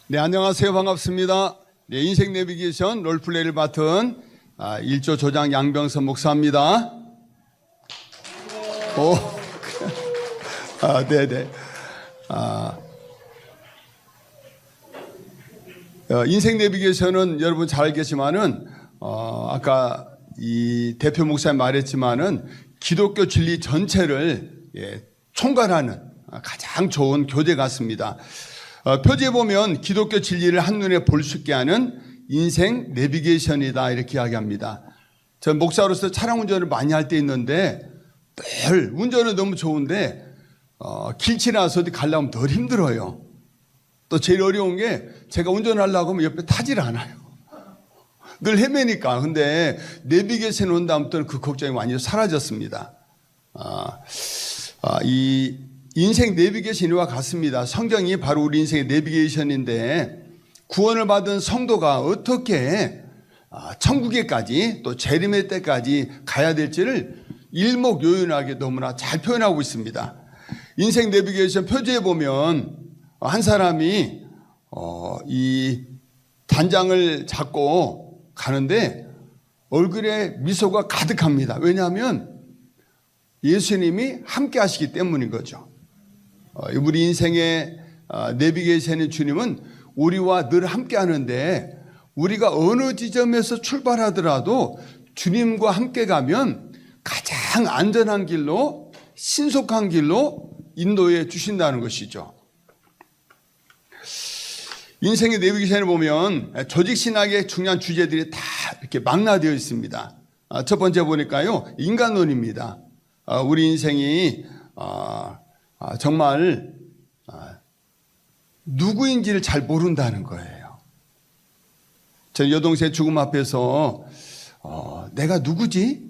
네, 안녕하세요. 반갑습니다. 네, 인생 내비게이션 롤플레이를 맡은 1조 조장 양병선 목사입니다. 네네. 인생 내비게이션은 여러분 잘 알겠지만은, 아까 이 대표 목사님 말했지만은 기독교 진리 전체를 총괄하는 가장 좋은 교재 같습니다. 표지에 보면 기독교 진리를 한눈에 볼 수 있게 하는 인생 내비게이션이다 이렇게 이야기합니다. 전 목사로서 차량 운전을 많이 할 때 있는데 늘 운전은 너무 좋은데 길 지나서 어디 가려면 덜 힘들어요. 또 제일 어려운 게 제가 운전하려고 하면 옆에 타질 않아요. 늘 헤매니까. 근데 내비게이션 온 다음부터는 그 걱정이 완전히 사라졌습니다. 이 인생 내비게이션과 같습니다. 성경이 바로 우리 인생의 내비게이션인데 구원을 받은 성도가 어떻게 천국에까지 또 재림의 때까지 가야 될지를 일목요연하게 너무나 잘 표현하고 있습니다. 인생 내비게이션 표지에 보면 한 사람이 이 단장을 잡고 가는데 얼굴에 미소가 가득합니다. 왜냐하면 예수님이 함께 하시기 때문인 거죠. 우리 인생의 내비게이션의 주님은 우리와 늘 함께 하는데 우리가 어느 지점에서 출발하더라도 주님과 함께 가면 가장 안전한 길로 신속한 길로 인도해 주신다는 것이죠. 인생의 내비게이션을 보면 조직신학의 중요한 주제들이 다 이렇게 망라되어 있습니다. 첫 번째 보니까요, 인간론입니다. 우리 인생이 정말 누구인지를 잘 모른다는 거예요. 저 여동생 죽음 앞에서 내가 누구지?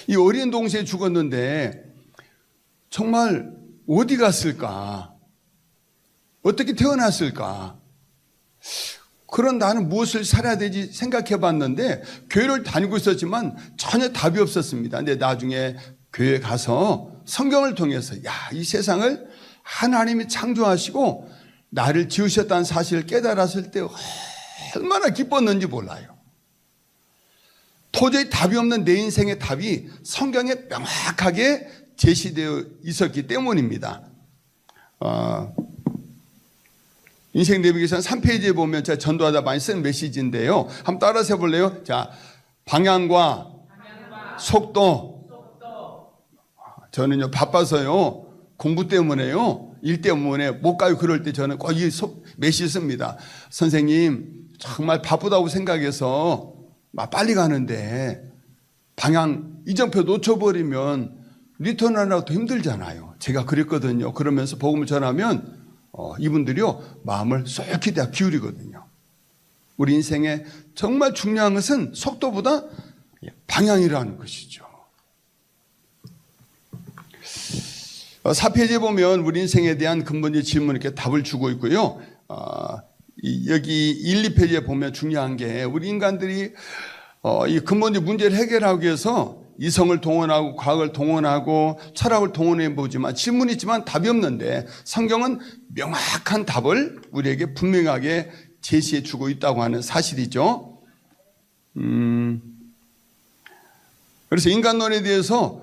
이 어린 동생이 죽었는데 정말 어디 갔을까? 어떻게 태어났을까? 그런 나는 무엇을 살아야 되지 생각해 봤는데 교회를 다니고 있었지만 전혀 답이 없었습니다. 근데 나중에 교회 가서 성경을 통해서 이 세상을 하나님이 창조하시고 나를 지으셨다는 사실을 깨달았을 때 얼마나 기뻤는지 몰라요. 도저히 답이 없는 내 인생의 답이 성경에 명확하게 제시되어 있었기 때문입니다. 인생 내비게이션 3페이지에 보면 제가 전도하다 많이 쓴 메시지인데요. 한번 따라서 해볼래요? 자, 방향과 속도. 저는요, 바빠서요, 공부 때문에요, 일 때문에 못 가요. 그럴 때 저는 꼭 이 메시지 씁니다. 선생님, 정말 바쁘다고 생각해서 빨리 가는데 방향 이정표 놓쳐버리면 리턴하려고 힘들잖아요. 제가 그랬거든요. 그러면서 복음을 전하면 이분들이요, 마음을 쏙히 다 기울이거든요. 우리 인생에 정말 중요한 것은 속도보다 방향이라는 것이죠. 4페이지에 보면 우리 인생에 대한 근본적인 질문 이렇게 답을 주고 있고요. 여기 1, 2페이지에 보면 중요한 게 우리 인간들이 이 근본적 문제를 해결하기 위해서 이성을 동원하고 과학을 동원하고 철학을 동원해 보지만 질문이 있지만 답이 없는데 성경은 명확한 답을 우리에게 분명하게 제시해 주고 있다고 하는 사실이죠. 그래서 인간론에 대해서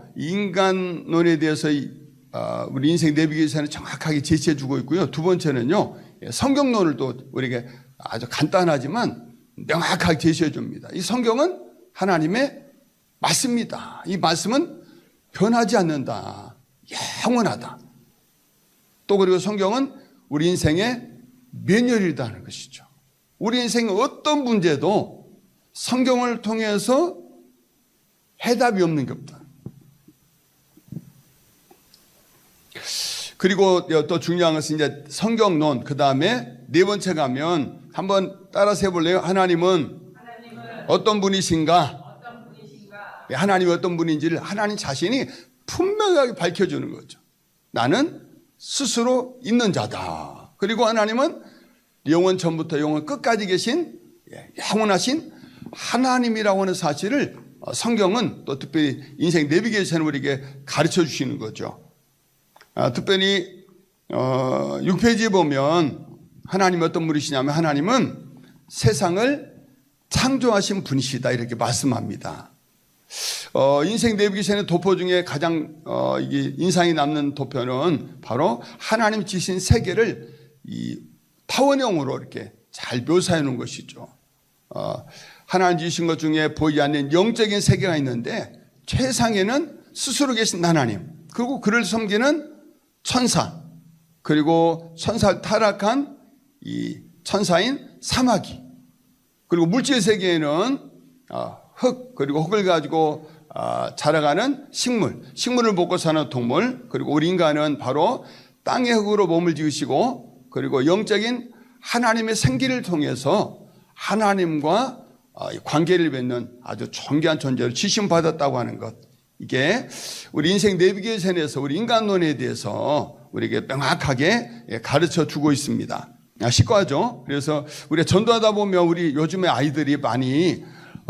우리 인생 내비게이션을 정확하게 제시해 주고 있고요. 두 번째는요, 성경론을 또 우리에게 아주 간단하지만 명확하게 제시해 줍니다. 이 성경은 하나님의 말씀입니다. 이 말씀은 변하지 않는다. 영원하다. 또 그리고 성경은 우리 인생의 면열이라는 것이죠. 우리 인생의 어떤 문제도 성경을 통해서 해답이 없는 게 없다. 그리고 또 중요한 것은 이제 성경론, 그 다음에 네 번째 가면 한번 따라서 해볼래요? 하나님은 어떤 분이신가? 하나님이 어떤 분인지를 하나님 자신이 분명하게 밝혀주는 거죠. 나는 스스로 있는 자다. 그리고 하나님은 영원 전부터 영원 끝까지 계신 영원하신 하나님이라고 하는 사실을 성경은 또 특별히 인생 내비게이션을 우리에게 가르쳐 주시는 거죠. 특별히 6페이지에 보면 하나님이 어떤 분이시냐면 하나님은 세상을 창조하신 분이시다 이렇게 말씀합니다. 인생 내비게이션의 도표 중에 가장 이게 인상이 남는 도표는 바로 하나님 지신 세계를 이 타원형으로 이렇게 잘 묘사해 놓은 것이죠. 하나님 지신 것 중에 보이지 않는 영적인 세계가 있는데 최상에는 스스로 계신 하나님, 그리고 그를 섬기는 천사, 그리고 천사를 타락한 이 천사인 사마귀, 그리고 물질 세계에는 흙, 그리고 흙을 가지고 자라가는 식물, 식물을 먹고 사는 동물, 그리고 우리 인간은 바로 땅의 흙으로 몸을 지으시고, 그리고 영적인 하나님의 생기를 통해서 하나님과 관계를 맺는 아주 존귀한 존재를 지심받았다고 하는 것, 이게 우리 인생 내비게이션에서 우리 인간론에 대해서 우리에게 명확하게 가르쳐 주고 있습니다. 식과죠. 그래서 우리가 전도하다 보면 우리 요즘에 아이들이 많이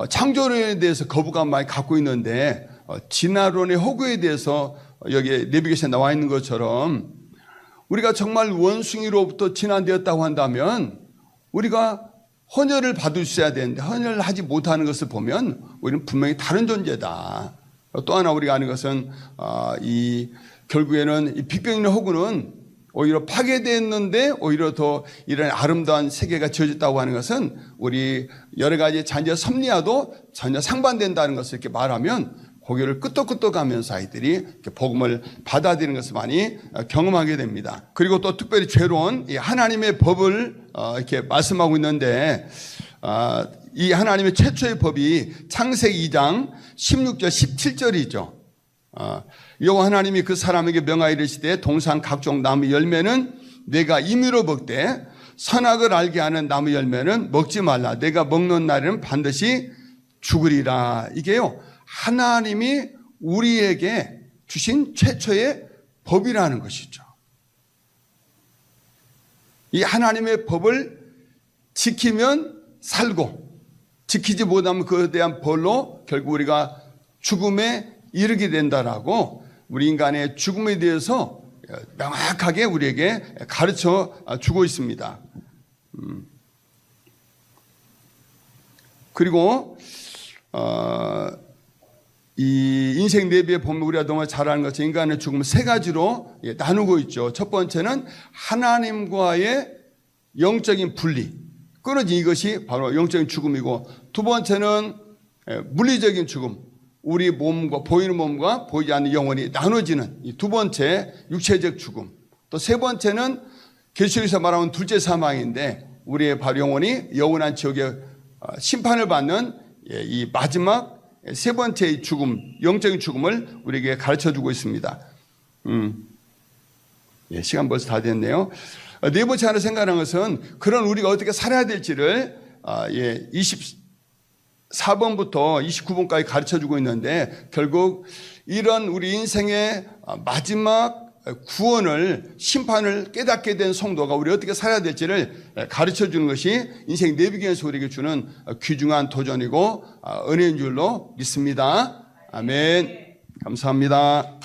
창조론에 대해서 거부감 많이 갖고 있는데 진화론의 허구에 대해서 여기에 내비게이션에 나와 있는 것처럼 우리가 정말 원숭이로부터 진화되었다고 한다면 우리가 헌혈을 받으셔야 되는데 헌혈을 하지 못하는 것을 보면 우리는 분명히 다른 존재다. 또 하나 우리가 아는 것은 결국에는 이 빅뱅의 허구는 오히려 파괴됐는데 오히려 더 이런 아름다운 세계가 지어졌다고 하는 것은 우리 여러 가지 잔재 섭리와도 전혀 상반된다는 것을 이렇게 말하면 고개를 끄덕끄덕하면서 아이들이 이렇게 복음을 받아들이는 것을 많이 경험하게 됩니다. 그리고 또 특별히 죄로운 이 하나님의 법을 이렇게 말씀하고 있는데 이 하나님의 최초의 법이 창세기 2장 16절 17절이죠. 여호와 하나님이 그 사람에게 명하여 이르시되 동산 각종 나무 열매는 내가 임의로 먹되 선악을 알게 하는 나무 열매는 먹지 말라. 내가 먹는 날에는 반드시 죽으리라. 이게요, 하나님이 우리에게 주신 최초의 법이라는 것이죠. 이 하나님의 법을 지키면 살고 지키지 못하면 그에 대한 벌로 결국 우리가 죽음에 이르게 된다라고 우리 인간의 죽음에 대해서 명확하게 우리에게 가르쳐 주고 있습니다. 그리고 이 인생 내비에 보면 우리가 너무 잘 아는 것처럼 인간의 죽음을 세 가지로 나누고 있죠. 첫 번째는 하나님과의 영적인 분리, 끊어진 이것이 바로 영적인 죽음이고, 두 번째는 물리적인 죽음, 우리 몸과 보이는 몸과 보이지 않는 영혼이 나눠지는 이 두 번째 육체적 죽음, 또 세 번째는 계시록에서 말하는 둘째 사망인데 우리의 바로 영혼이 영원한 지옥에 심판을 받는 이 마지막 세 번째의 죽음, 영적인 죽음을 우리에게 가르쳐주고 있습니다. 시간 벌써 다 됐네요. 네 번째 하나 생각하는 것은 그런 우리가 어떻게 살아야 될지를 24번부터 29번까지 가르쳐주고 있는데, 결국 이런 우리 인생의 마지막 구원을, 심판을 깨닫게 된 성도가 우리 어떻게 살아야 될지를 가르쳐주는 것이 인생 내비게이션에서 우리에게 주는 귀중한 도전이고 은혜인 줄로 믿습니다. 아멘. 감사합니다.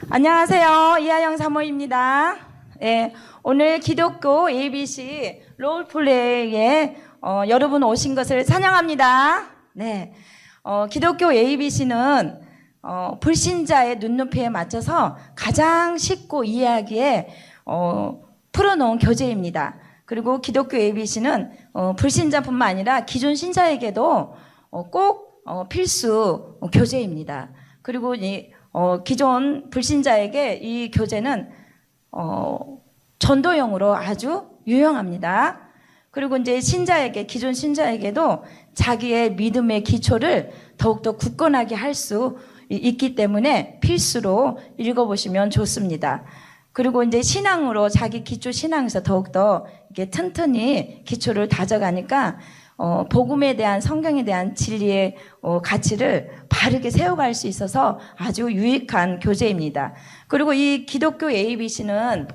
안녕하세요. 이하영 사모입니다. 네, 오늘 기독교 ABC 롤플레이에 여러분 오신 것을 찬양합니다. 네, 기독교 ABC는 불신자의 눈높이에 맞춰서 가장 쉽고 이해하기에 풀어놓은 교재입니다. 그리고 기독교 ABC는 불신자뿐만 아니라 기존 신자에게도 꼭 필수 교재입니다. 그리고 기존 불신자에게 이 교재는 전도용으로 아주 유용합니다. 그리고 이제 신자에게, 기존 신자에게도 자기의 믿음의 기초를 더욱더 굳건하게 할 수 있기 때문에 필수로 읽어보시면 좋습니다. 그리고 이제 신앙으로 자기 기초 신앙에서 더욱더 이렇게 튼튼히 기초를 다져가니까 복음에 대한, 성경에 대한 진리의 가치를 바르게 세워갈 수 있어서 아주 유익한 교재입니다. 그리고 이 기독교 ABC는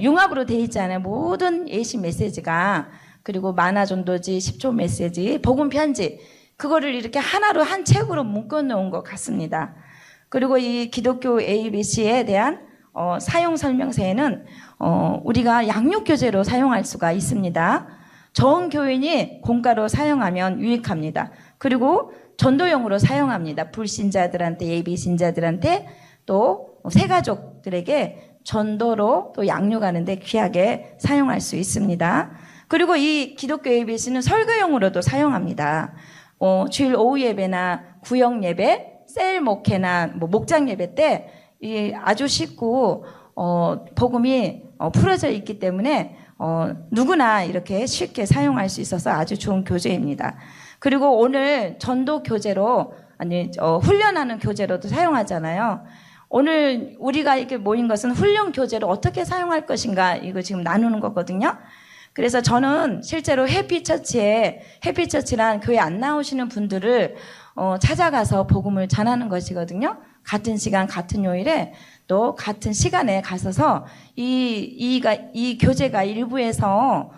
융합으로 되어 있잖아요. 모든 예시 메시지가. 그리고 만화전도지, 10초 메시지, 복음 편지, 그거를 이렇게 하나로 한 책으로 묶어 놓은 것 같습니다. 그리고 이 기독교 ABC에 대한 사용 설명서에는 우리가 양육교재로 사용할 수가 있습니다. 저은교인이 공과로 사용하면 유익합니다. 그리고 전도용으로 사용합니다. 불신자들한테, 예비신자들한테, 또 새가족들에게 전도로 또 양육하는데 귀하게 사용할 수 있습니다. 그리고 이 기독교 ABC는 설교용으로도 사용합니다. 주일 오후 예배나 구역 예배, 셀 목회나 목장 예배 때 아주 쉽고 복음이 풀어져 있기 때문에 누구나 이렇게 쉽게 사용할 수 있어서 아주 좋은 교재입니다. 그리고 오늘 전도 교재로 훈련하는 교재로도 사용하잖아요. 오늘 우리가 이렇게 모인 것은 훈련 교재로 어떻게 사용할 것인가 이거 지금 나누는 거거든요. 그래서 저는 실제로 해피처치란 교회 안 나오시는 분들을 찾아가서 복음을 전하는 것이거든요. 같은 시간, 같은 요일에 또 같은 시간에 가서서 이 교재가 일부에서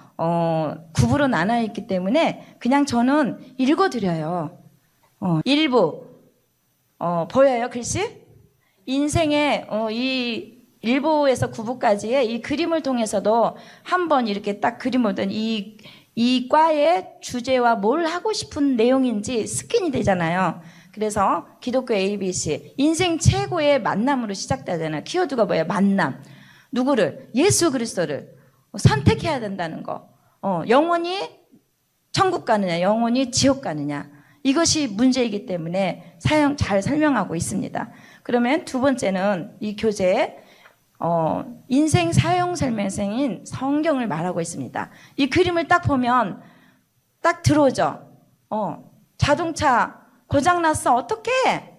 구부로 나눠 있기 때문에 그냥 저는 읽어드려요. 일부 보여요 글씨? 인생의 이 1부에서 9부까지의 이 그림을 통해서도 한번 이렇게 딱 그림을 든 이 과의 주제와 뭘 하고 싶은 내용인지 스캔이 되잖아요. 그래서 기독교 ABC 인생 최고의 만남으로 시작되잖아요. 키워드가 뭐예요? 만남. 누구를? 예수 그리스도를 선택해야 된다는 거. 영원히 천국 가느냐, 영원히 지옥 가느냐. 이것이 문제이기 때문에 잘 설명하고 있습니다. 그러면 두 번째는 이 교재에 인생 사용 설명서인 성경을 말하고 있습니다. 이 그림을 딱 보면 딱 들어오죠. 자동차 고장났어. 어떡해?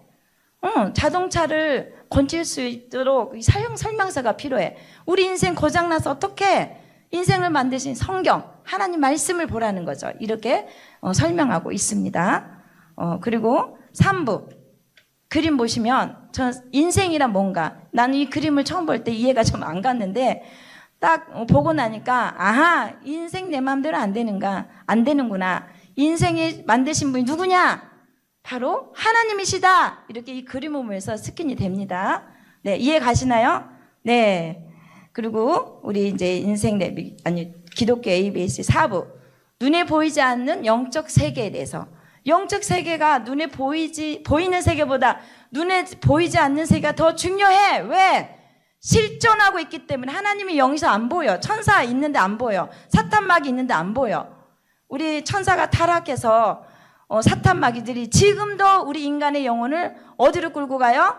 자동차를 고칠 수 있도록 사용 설명서가 필요해. 우리 인생 고장나서 어떡해? 인생을 만드신 성경, 하나님 말씀을 보라는 거죠. 이렇게 설명하고 있습니다. 그리고 3부 그림 보시면 저 인생이란 뭔가 나는 이 그림을 처음 볼 때 이해가 좀 안 갔는데 딱 보고 나니까 아하 인생 내 마음대로 안 되는구나. 인생이 만드신 분이 누구냐? 바로 하나님이시다. 이렇게 이 그림을 보면서 스킨이 됩니다. 네, 이해 가시나요? 네. 그리고 우리 이제 기독교 ABS 4부 눈에 보이지 않는 영적 세계에 대해서 영적 세계가 눈에 보이는 세계보다 눈에 보이지 않는 세계가 더 중요해. 왜? 실존하고 있기 때문에 하나님이 영에서 안 보여. 천사 있는데 안 보여. 사탄마귀 있는데 안 보여. 우리 천사가 타락해서 사탄마귀들이 지금도 우리 인간의 영혼을 어디로 끌고 가요?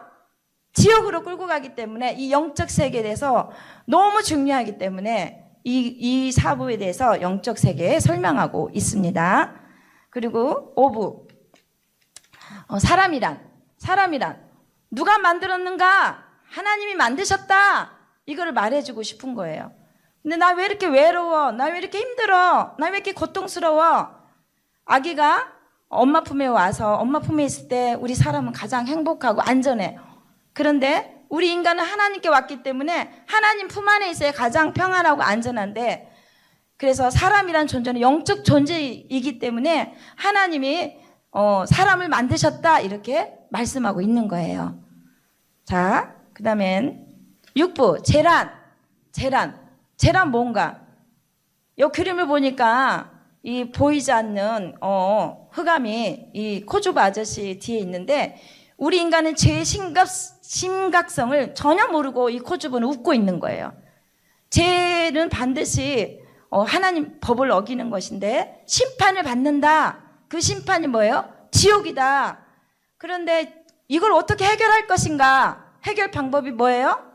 지옥으로 끌고 가기 때문에 이 영적 세계에 대해서 너무 중요하기 때문에 이 사부에 대해서 영적 세계에 설명하고 있습니다. 그리고 5부 사람이란 누가 만들었는가? 하나님이 만드셨다. 이거를 말해주고 싶은 거예요. 근데 나 왜 이렇게 외로워? 나 왜 이렇게 힘들어? 나 왜 이렇게 고통스러워? 아기가 엄마 품에 와서 엄마 품에 있을 때 우리 사람은 가장 행복하고 안전해. 그런데 우리 인간은 하나님께 왔기 때문에 하나님 품 안에 있어야 가장 평안하고 안전한데 그래서 사람이란 존재는 영적 존재이기 때문에 하나님이 사람을 만드셨다 이렇게 말씀하고 있는 거예요. 자, 그 다음엔 6부 재란 뭔가 이 그림을 보니까 이 보이지 않는 흑암이 이 코주바 아저씨 뒤에 있는데 우리 인간은 죄의 심각성을 전혀 모르고 이 코주바는 웃고 있는 거예요. 죄는 반드시 하나님 법을 어기는 것인데 심판을 받는다. 그 심판이 뭐예요? 지옥이다. 그런데 이걸 어떻게 해결할 것인가? 해결 방법이 뭐예요?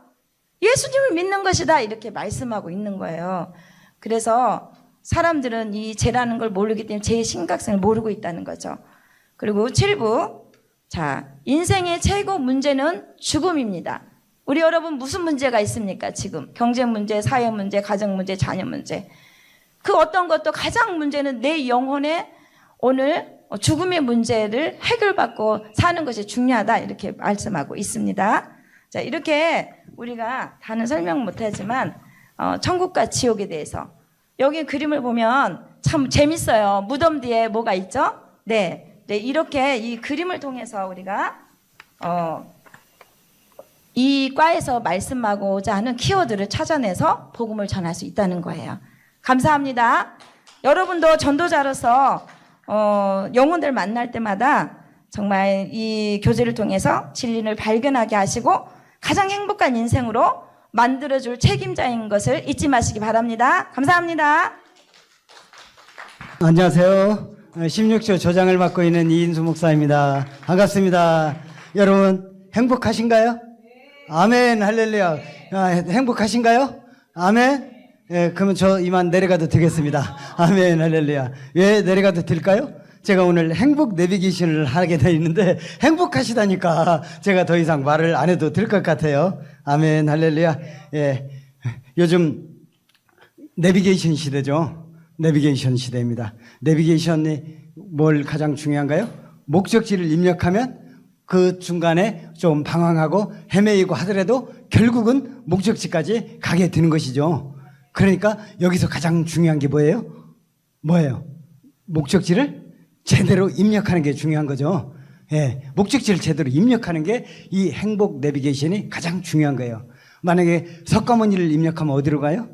예수님을 믿는 것이다. 이렇게 말씀하고 있는 거예요. 그래서 사람들은 이 죄라는 걸 모르기 때문에 죄의 심각성을 모르고 있다는 거죠. 그리고 7부 자, 인생의 최고 문제는 죽음입니다. 우리 여러분 무슨 문제가 있습니까? 지금 경제 문제, 사회 문제, 가정 문제, 자녀 문제. 그 어떤 것도 가장 문제는 내 영혼의 오늘 죽음의 문제를 해결받고 사는 것이 중요하다 이렇게 말씀하고 있습니다. 자, 이렇게 우리가 다는 설명 못하지만 천국과 지옥에 대해서 여기 그림을 보면 참 재밌어요. 무덤 뒤에 뭐가 있죠? 네, 이렇게 이 그림을 통해서 우리가 이 과에서 말씀하고자 하는 키워드를 찾아내서 복음을 전할 수 있다는 거예요. 감사합니다. 여러분도 전도자로서 영혼들 만날 때마다 정말 이 교제를 통해서 진리를 발견하게 하시고 가장 행복한 인생으로 만들어줄 책임자인 것을 잊지 마시기 바랍니다. 감사합니다. 안녕하세요. 16조 조장을 맡고 있는 이인수 목사입니다. 반갑습니다. 여러분 행복하신가요? 아멘 할렐루야. 행복하신가요? 아멘. 그러면 저 이만 내려가도 되겠습니다. 아멘 할렐루야. 왜 내려가도 될까요? 제가 오늘 행복 내비게이션을 하게 되어 있는데 행복하시다니까 제가 더 이상 말을 안 해도 될 것 같아요. 아멘 할렐루야. 요즘 내비게이션 시대죠. 내비게이션 시대입니다. 내비게이션이 뭘 가장 중요한가요? 목적지를 입력하면 그 중간에 좀 방황하고 헤매이고 하더라도 결국은 목적지까지 가게 되는 것이죠. 그러니까 여기서 가장 중요한 게 뭐예요? 목적지를 제대로 입력하는 게 중요한 거죠. 목적지를 제대로 입력하는 게 이 행복 내비게이션이 가장 중요한 거예요. 만약에 석가모니를 입력하면 어디로 가요?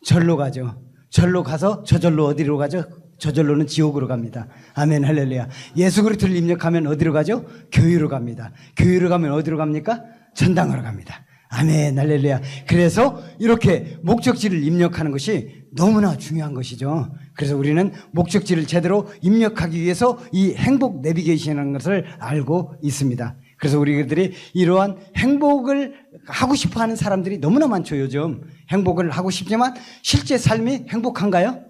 절로 가죠. 절로 가서 저절로 어디로 가죠? 저절로는 지옥으로 갑니다. 아멘 할렐루야. 예수 그리스도를 입력하면 어디로 가죠? 교회로 갑니다. 교회로 가면 어디로 갑니까? 전당으로 갑니다. 아멘 할렐루야. 그래서 이렇게 목적지를 입력하는 것이 너무나 중요한 것이죠. 그래서 우리는 목적지를 제대로 입력하기 위해서 이 행복 내비게이션이라는 것을 알고 있습니다. 그래서 우리들이 이러한 행복을 하고 싶어 하는 사람들이 너무나 많죠. 요즘 행복을 하고 싶지만 실제 삶이 행복한가요?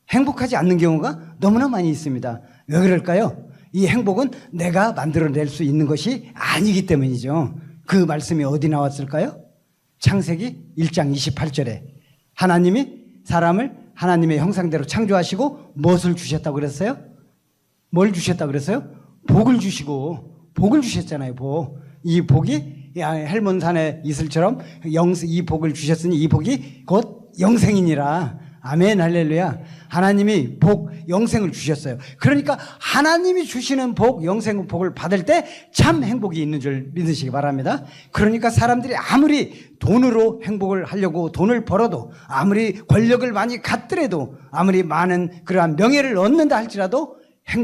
행복하지 않는 경우가 너무나 많이 있습니다. 왜 그럴까요? 이 행복은 내가 만들어낼 수 있는 것이 아니기 때문이죠. 그 말씀이 어디 나왔을까요? 창세기 1장 28절에 하나님이 사람을 하나님의 형상대로 창조하시고 무엇을 주셨다고 그랬어요? 뭘 주셨다고 그랬어요? 복을 주시고 복을 주셨잖아요. 복. 이 복이 헬몬산의 이슬처럼 이 복을 주셨으니 이 복이 곧 영생이니라. 아멘 할렐루야. 하나님이 복 영생을 주셨어요. 그러니까 하나님이 주시는 복 영생 복을 받을 때 참 행복이 있는 줄 믿으시기 바랍니다. 그러니까 사람들이 아무리 돈으로 행복을 하려고 돈을 벌어도 아무리 권력을 많이 갖더라도 아무리 많은 그러한 명예를 얻는다 할지라도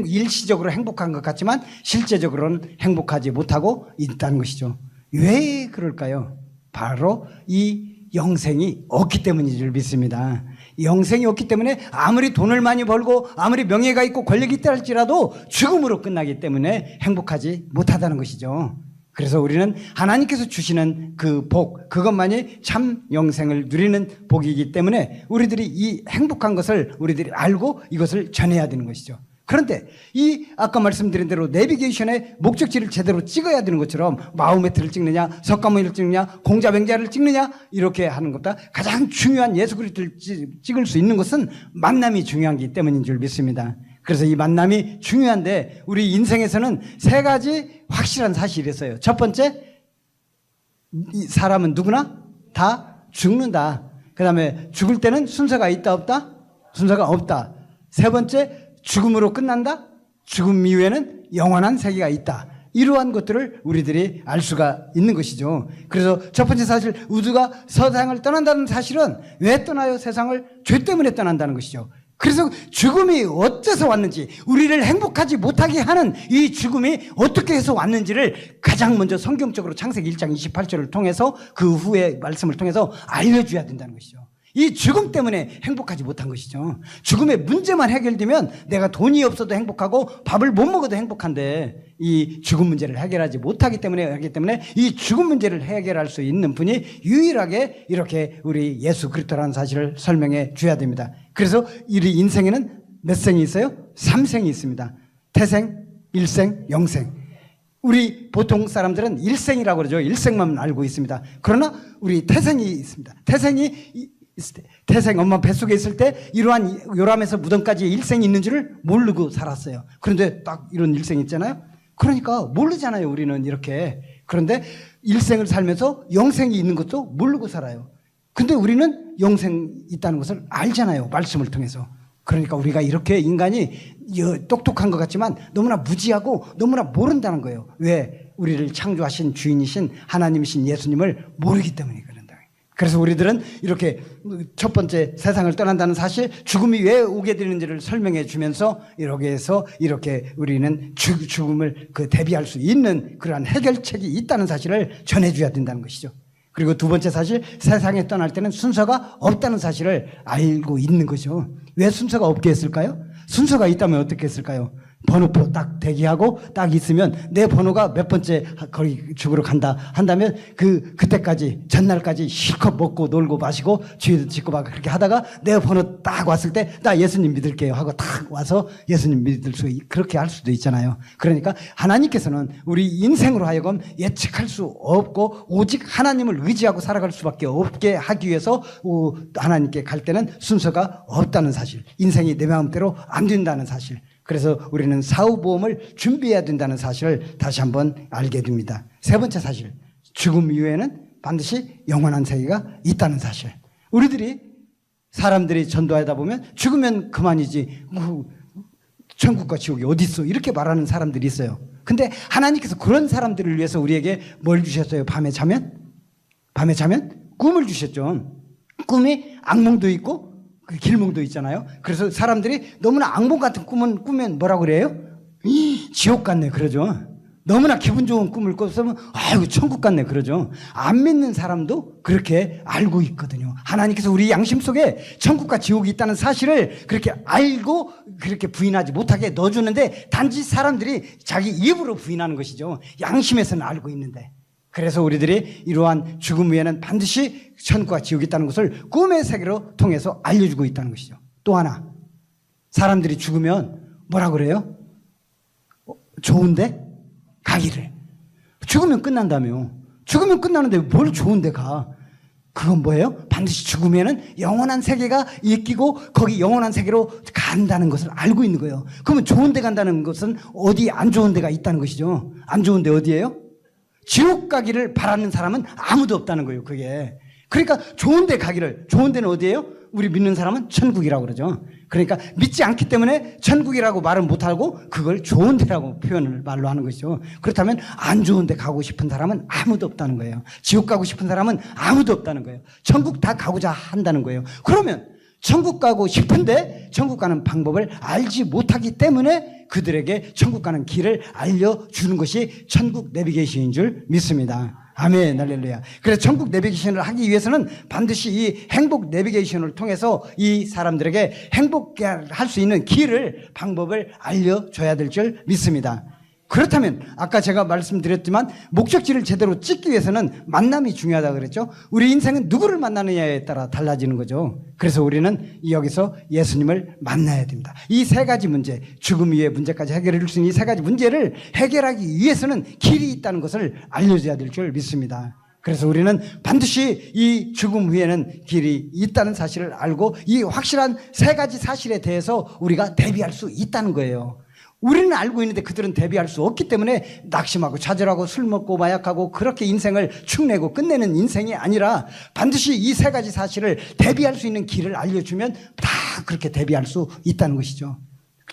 일시적으로 행복한 것 같지만 실제적으로는 행복하지 못하고 있다는 것이죠. 왜 그럴까요? 바로 이 영생이 없기 때문인 줄 믿습니다. 영생이 없기 때문에 아무리 돈을 많이 벌고 아무리 명예가 있고 권력이 있다 할지라도 죽음으로 끝나기 때문에 행복하지 못하다는 것이죠. 그래서 우리는 하나님께서 주시는 그 복, 그것만이 참 영생을 누리는 복이기 때문에 우리들이 이 행복한 것을 우리들이 알고 이것을 전해야 되는 것이죠. 그런데 이 아까 말씀드린 대로 내비게이션의 목적지를 제대로 찍어야 되는 것처럼 마호메트를 찍느냐 석가모니를 찍느냐 공자맹자를 찍느냐 이렇게 하는 것보다 가장 중요한 예수 그리스도를 찍을 수 있는 것은 만남이 중요하기 때문인 줄 믿습니다. 그래서 이 만남이 중요한데 우리 인생에서는 세 가지 확실한 사실이 있어요. 첫 번째, 이 사람은 누구나 다 죽는다. 그 다음에 죽을 때는 순서가 있다 없다? 순서가 없다. 세 번째, 죽음으로 끝난다? 죽음 이후에는 영원한 세계가 있다. 이러한 것들을 우리들이 알 수가 있는 것이죠. 그래서 첫 번째 사실, 우주가 세상을 떠난다는 사실은 왜 떠나요? 세상을 죄 때문에 떠난다는 것이죠. 그래서 죽음이 어째서 왔는지, 우리를 행복하지 못하게 하는 이 죽음이 어떻게 해서 왔는지를 가장 먼저 성경적으로 창세기 1장 28절을 통해서 그 후의 말씀을 통해서 알려줘야 된다는 것이죠. 이 죽음 때문에 행복하지 못한 것이죠. 죽음의 문제만 해결되면 내가 돈이 없어도 행복하고 밥을 못 먹어도 행복한데 이 죽음 문제를 해결하지 못하기 때문에 하기 때문에 이 죽음 문제를 해결할 수 있는 분이 유일하게 이렇게 우리 예수 그리스도라는 사실을 설명해 줘야 됩니다. 그래서 이 인생에는 몇 생이 있어요? 3생이 있습니다. 태생, 일생, 영생. 우리 보통 사람들은 일생이라고 그러죠. 일생만 알고 있습니다. 그러나 우리 태생이 있습니다. 태생 엄마 뱃속에 있을 때 이러한 요람에서 무덤까지 일생이 있는 줄을 모르고 살았어요. 그런데 딱 이런 일생이 있잖아요. 그러니까 모르잖아요. 우리는 이렇게. 그런데 일생을 살면서 영생이 있는 것도 모르고 살아요. 근데 우리는 영생이 있다는 것을 알잖아요. 말씀을 통해서. 그러니까 우리가 이렇게 인간이 똑똑한 것 같지만 너무나 무지하고 너무나 모른다는 거예요. 왜? 우리를 창조하신 주인이신 하나님이신 예수님을 모르기 때문에 그런다. 그래서 우리들은 이렇게 첫 번째 세상을 떠난다는 사실, 죽음이 왜 오게 되는지를 설명해 주면서 이렇게 해서 이렇게 우리는 죽음을 대비할 수 있는 그러한 해결책이 있다는 사실을 전해줘야 된다는 것이죠. 그리고 두 번째 사실, 세상에 떠날 때는 순서가 없다는 사실을 알고 있는 거죠. 왜 순서가 없게 했을까요? 순서가 있다면 어떻게 했을까요? 번호표 딱 대기하고 딱 있으면 내 번호가 몇 번째 거기 죽으러 간다 한다면 그때까지 전날까지 실컷 먹고 놀고 마시고 죄도 짓고 막 그렇게 하다가 내 번호 딱 왔을 때 나 예수님 믿을게요 하고 딱 와서 예수님 믿을 수 그렇게 할 수도 있잖아요. 그러니까 하나님께서는 우리 인생으로 하여금 예측할 수 없고 오직 하나님을 의지하고 살아갈 수밖에 없게 하기 위해서 하나님께 갈 때는 순서가 없다는 사실, 인생이 내 마음대로 안 된다는 사실, 그래서 우리는 사후보험을 준비해야 된다는 사실을 다시 한번 알게 됩니다. 세 번째 사실, 죽음 이후에는 반드시 영원한 세계가 있다는 사실. 우리들이 사람들이 전도하다 보면 죽으면 그만이지 천국과 지옥이 어디 있어 이렇게 말하는 사람들이 있어요. 근데 하나님께서 그런 사람들을 위해서 우리에게 뭘 주셨어요? 밤에 자면 꿈을 주셨죠. 꿈이 악몽도 있고 길몽도 있잖아요. 그래서 사람들이 너무나 악몽 같은 꿈은 꾸면 뭐라고 그래요? 지옥 같네 그러죠. 너무나 기분 좋은 꿈을 꿨으면 아이고 천국 같네 그러죠. 안 믿는 사람도 그렇게 알고 있거든요. 하나님께서 우리 양심 속에 천국과 지옥이 있다는 사실을 그렇게 알고 그렇게 부인하지 못하게 넣어주는데 단지 사람들이 자기 입으로 부인하는 것이죠. 양심에서는 알고 있는데. 그래서 우리들이 이러한 죽음 후에는 반드시 천국과 지옥이 있다는 것을 꿈의 세계로 통해서 알려주고 있다는 것이죠. 또 하나, 사람들이 죽으면 뭐라 그래요? 좋은데 가기를. 죽으면 끝난다며. 죽으면 끝나는데 뭘 좋은데 가. 그건 뭐예요? 반드시 죽으면은 영원한 세계가 있기고 거기 영원한 세계로 간다는 것을 알고 있는 거예요. 그러면 좋은데 간다는 것은 어디 안 좋은 데가 있다는 것이죠. 안 좋은 데 어디예요? 지옥 가기를 바라는 사람은 아무도 없다는 거예요, 그게. 그러니까 좋은 데 가기를, 좋은 데는 어디예요? 우리 믿는 사람은 천국이라고 그러죠. 그러니까 믿지 않기 때문에 천국이라고 말은 못하고 그걸 좋은 데라고 표현을 말로 하는 것이죠. 그렇다면 안 좋은 데 가고 싶은 사람은 아무도 없다는 거예요. 지옥 가고 싶은 사람은 아무도 없다는 거예요. 천국 다 가고자 한다는 거예요. 그러면 천국 가고 싶은데 천국 가는 방법을 알지 못하기 때문에 그들에게 천국 가는 길을 알려주는 것이 천국 내비게이션인 줄 믿습니다. 아멘, 할렐루야. 그래서 천국 내비게이션을 하기 위해서는 반드시 이 행복 내비게이션을 통해서 이 사람들에게 행복하게 할 수 있는 길을, 방법을 알려줘야 될 줄 믿습니다. 그렇다면 아까 제가 말씀드렸지만 목적지를 제대로 찍기 위해서는 만남이 중요하다고 그랬죠. 우리 인생은 누구를 만나느냐에 따라 달라지는 거죠. 그래서 우리는 여기서 예수님을 만나야 됩니다. 이 세 가지 문제, 죽음 이후의 문제까지 해결해 줄 수 있는 이 세 가지 문제를 해결하기 위해서는 길이 있다는 것을 알려줘야 될 줄 믿습니다. 그래서 우리는 반드시 이 죽음 후에는 길이 있다는 사실을 알고 이 확실한 세 가지 사실에 대해서 우리가 대비할 수 있다는 거예요. 우리는 알고 있는데 그들은 대비할 수 없기 때문에 낙심하고 좌절하고 술 먹고 마약하고 그렇게 인생을 축내고 끝내는 인생이 아니라 반드시 이 세 가지 사실을 대비할 수 있는 길을 알려주면 다 그렇게 대비할 수 있다는 것이죠.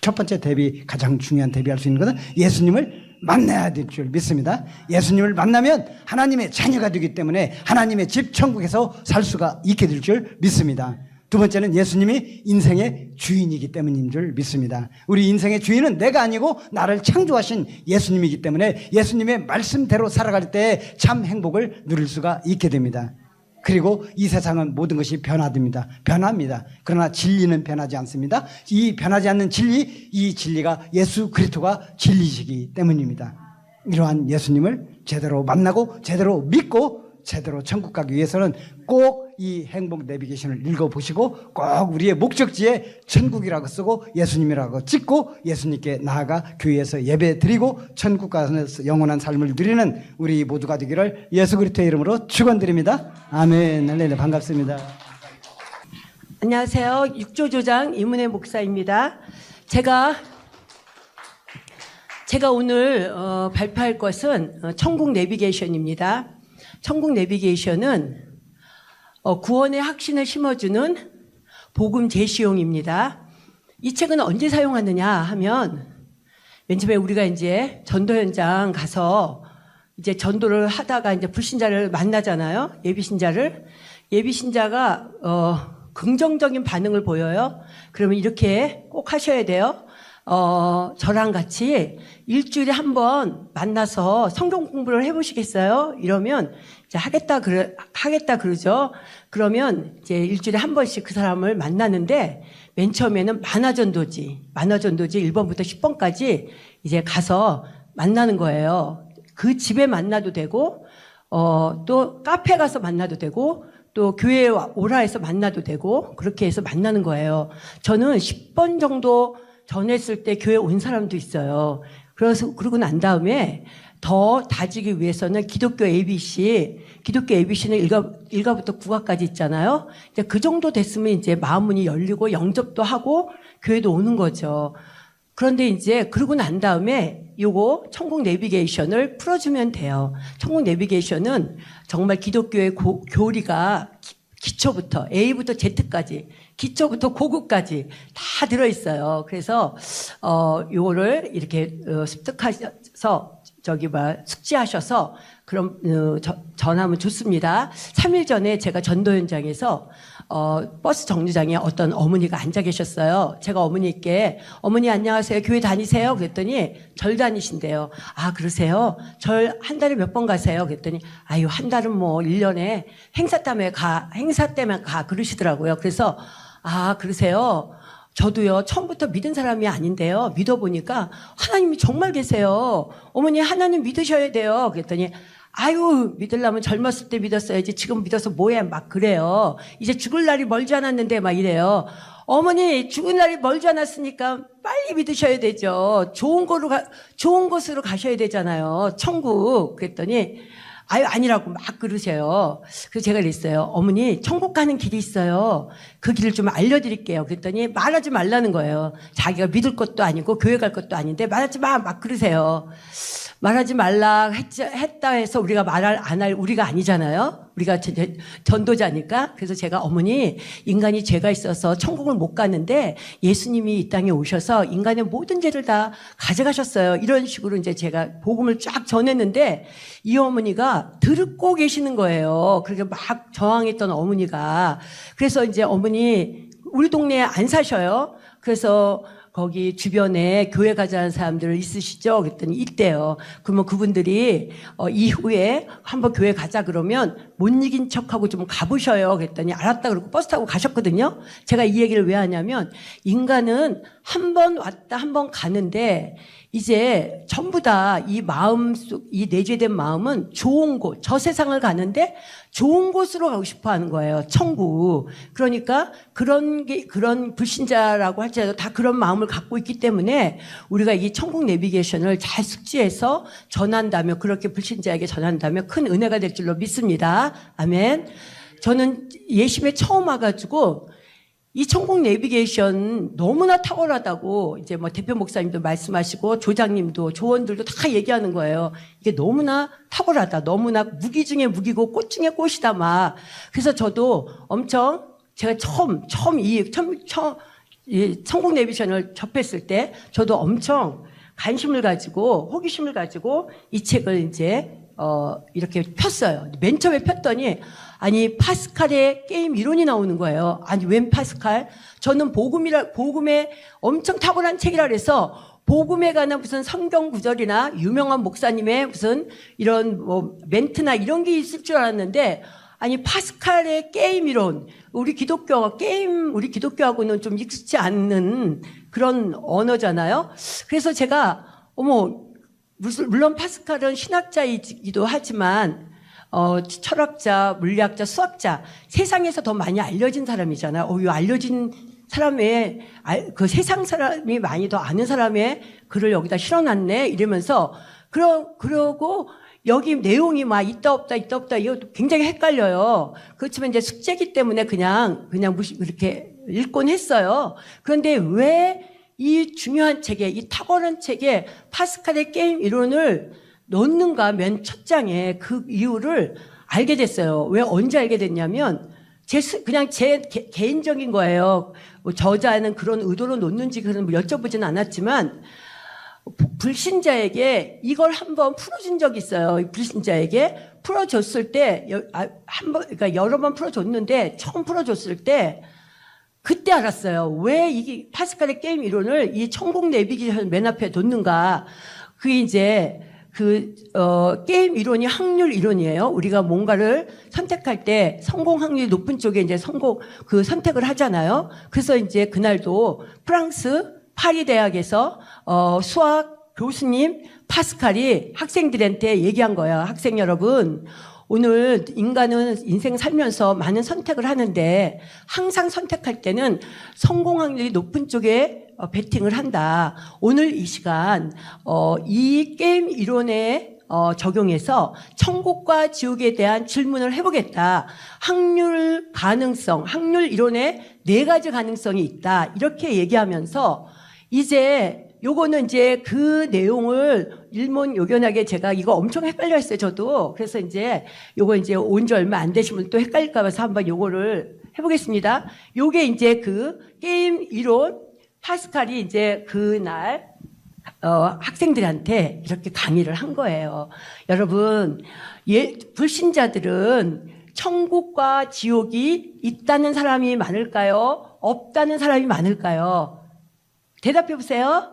첫 번째 가장 중요한 대비할 수 있는 것은 예수님을 만나야 될 줄 믿습니다. 예수님을 만나면 하나님의 자녀가 되기 때문에 하나님의 집 천국에서 살 수가 있게 될 줄 믿습니다. 두 번째는 예수님이 인생의 주인이기 때문인 줄 믿습니다. 우리 인생의 주인은 내가 아니고 나를 창조하신 예수님이기 때문에 예수님의 말씀대로 살아갈 때 참 행복을 누릴 수가 있게 됩니다. 그리고 이 세상은 모든 것이 변합니다. 그러나 진리는 변하지 않습니다. 이 변하지 않는 진리, 이 진리가 예수 그리스도가 진리시기 때문입니다. 이러한 예수님을 제대로 만나고 제대로 믿고 제대로 천국 가기 위해서는 꼭 이 행복 내비게이션을 읽어보시고 꼭 우리의 목적지에 천국이라고 쓰고 예수님이라고 찍고 예수님께 나아가 교회에서 예배 드리고 천국 가서 영원한 삶을 누리는 우리 모두가 되기를 예수 그리스도의 이름으로 축원드립니다. 아멘. 할렐루야. 반갑습니다. 안녕하세요. 육조조장 이문혜 목사입니다. 제가 오늘 발표할 것은 천국 내비게이션입니다. 천국 내비게이션은 구원의 확신을 심어주는 복음 제시용입니다. 이 책은 언제 사용하느냐 하면 맨 처음에 우리가 이제 전도 현장 가서 이제 전도를 하다가 이제 불신자를 만나잖아요. 예비신자를. 예비신자가 긍정적인 반응을 보여요. 그러면 이렇게 꼭 하셔야 돼요. 저랑 같이 일주일에 한 번 만나서 성경 공부를 해보시겠어요? 이러면 이제 하겠다 그러죠. 그러면 이제 일주일에 한 번씩 그 사람을 만나는데 맨 처음에는 만화전도지 1번부터 10번까지 이제 가서 만나는 거예요. 그 집에 만나도 되고, 또 카페 가서 만나도 되고, 또 교회에 오라 해서 만나도 되고, 그렇게 해서 만나는 거예요. 저는 10번 정도 전했을 때 교회 온 사람도 있어요. 그러고 난 다음에 더 다지기 위해서는 기독교 ABC는 1가부터 9가까지 있잖아요. 이제 그 정도 됐으면 이제 마음문이 열리고 영접도 하고 교회도 오는 거죠. 그런데 이제 그러고 난 다음에 요거 천국 내비게이션을 풀어주면 돼요. 천국 내비게이션은 정말 기독교의 교리가 기초부터 A부터 Z까지, 기초부터 고급까지 다 들어있어요. 그래서 요거를 이렇게 습득하셔서 숙지하셔서 그럼 전하면 좋습니다. 3일 전에 제가 전도 현장에서 버스 정류장에 어떤 어머니가 앉아 계셨어요. 제가 어머니께 어머니 안녕하세요. 교회 다니세요? 그랬더니 절 다니신대요. 아 그러세요? 절 한 달에 몇 번 가세요? 그랬더니 아유 한 달은 뭐 1년에 행사 때문에 가 그러시더라고요. 그래서 아 그러세요? 저도요 처음부터 믿은 사람이 아닌데요. 믿어보니까 하나님이 정말 계세요. 어머니 하나님 믿으셔야 돼요. 그랬더니 아유 믿으려면 젊었을 때 믿었어야지 지금 믿어서 뭐해 막 그래요. 이제 죽을 날이 멀지 않았는데 막 이래요. 어머니 죽을 날이 멀지 않았으니까 빨리 믿으셔야 되죠. 좋은 곳으로 가셔야 되잖아요. 천국. 그랬더니 아유 아니라고 막 그러세요. 그래서 제가 그랬어요. 어머니 천국 가는 길이 있어요. 그 길을 좀 알려드릴게요. 그랬더니 말하지 말라는 거예요. 자기가 믿을 것도 아니고 교회 갈 것도 아닌데 말하지 마 막 그러세요. 말하지 말라 했다 해서 우리가 안 할 우리가 아니잖아요. 우리가 전도자니까. 그래서 제가 어머니 인간이 죄가 있어서 천국을 못 가는데 예수님이 이 땅에 오셔서 인간의 모든 죄를 다 가져가셨어요. 이런 식으로 이제 제가 복음을 쫙 전했는데 이 어머니가 듣고 계시는 거예요. 그렇게 막 저항했던 어머니가. 그래서 이제 어머니 우리 동네에 안 사셔요. 그래서 거기 주변에 교회 가자는 사람들 있으시죠? 그랬더니 있대요. 그러면 그분들이 이후에 한번 교회 가자 그러면 못 이긴 척하고 좀 가보셔요. 그랬더니 알았다 그러고 버스 타고 가셨거든요. 제가 이 얘기를 왜 하냐면 인간은 한 번 왔다 한 번 가는데 이제 전부 다 이 마음속, 이 내재된 마음은 좋은 곳, 저 세상을 가는데 좋은 곳으로 가고 싶어 하는 거예요. 천국. 그러니까 그런 불신자라고 할지라도 다 그런 마음을 갖고 있기 때문에 우리가 이 천국 내비게이션을 잘 숙지해서 전한다면, 그렇게 불신자에게 전한다면 큰 은혜가 될 줄로 믿습니다. 아멘. 저는 예심에 처음 와가지고 이 천국 내비게이션 너무나 탁월하다고 이제 뭐 대표 목사님도 말씀하시고 조장님도 조원들도 다 얘기하는 거예요. 이게 너무나 탁월하다. 너무나 무기 중에 무기고 꽃 중에 꽃이다 막. 그래서 저도 엄청 제가 처음 이 천국 내비게이션을 접했을 때 저도 엄청 관심을 가지고 호기심을 가지고 이 책을 이제 이렇게 폈어요. 맨 처음에 폈더니 아니 파스칼의 게임 이론이 나오는 거예요. 아니 웬 파스칼? 저는 복음에 엄청 탁월한 책이라 그래서 복음에 관한 무슨 성경 구절이나 유명한 목사님의 무슨 이런 뭐 멘트나 이런 게 있을 줄 알았는데 아니 파스칼의 게임 이론, 우리 기독교하고는 좀 익숙치 않는 그런 언어잖아요. 그래서 제가 물론 파스칼은 신학자이기도 하지만 철학자, 물리학자, 수학자, 세상에서 더 많이 알려진 사람이잖아요. 이 알려진 사람의 그 세상 사람이 많이 더 아는 사람의 글을 여기다 실어놨네 이러면서 그러고 여기 내용이 막 있다 없다 이거 굉장히 헷갈려요. 그렇지만 이제 숙제기 때문에 그냥 이렇게 읽곤 했어요. 그런데 왜 이 중요한 책에, 이 탁월한 책에 파스칼의 게임 이론을 넣는가 맨 첫 장에 그 이유를 알게 됐어요. 왜 언제 알게 됐냐면 그냥 제 개인적인 거예요. 뭐 저자는 그런 의도로 놓는지 그런 뭐 여쭤보지는 않았지만 불신자에게 이걸 한번 풀어준 적이 있어요. 이 불신자에게 풀어줬을 때 그러니까 여러 번 풀어줬는데 처음 풀어줬을 때 그때 알았어요. 왜 이게 파스칼의 게임 이론을 이 천국 내비게이션 맨 앞에 뒀는가? 그게 이제 게임 이론이 확률 이론이에요. 우리가 뭔가를 선택할 때 성공 확률이 높은 쪽에 이제 선택을 하잖아요. 그래서 이제 그날도 프랑스 파리 대학에서 수학 교수님 파스칼이 학생들한테 얘기한 거예요. 학생 여러분, 오늘 인간은 인생 살면서 많은 선택을 하는데 항상 선택할 때는 성공 확률이 높은 쪽에 베팅을 한다. 오늘 이 시간 이 게임 이론에 적용해서 천국과 지옥에 대한 질문을 해보겠다. 확률 이론에 4가지 가능성이 있다. 이렇게 얘기하면서 이제 요거는 이제 그 내용을 일목요연하게 제가 이거 엄청 헷갈려 했어요, 저도. 그래서 이제 요거 이제 온 지 얼마 안 되시면 또 헷갈릴까 봐서 한번 요거를 해보겠습니다. 요게 이제 그 게임 이론 파스칼이 이제 그날 학생들한테 이렇게 강의를 한 거예요. 여러분, 불신자들은 천국과 지옥이 있다는 사람이 많을까요? 없다는 사람이 많을까요? 대답해 보세요.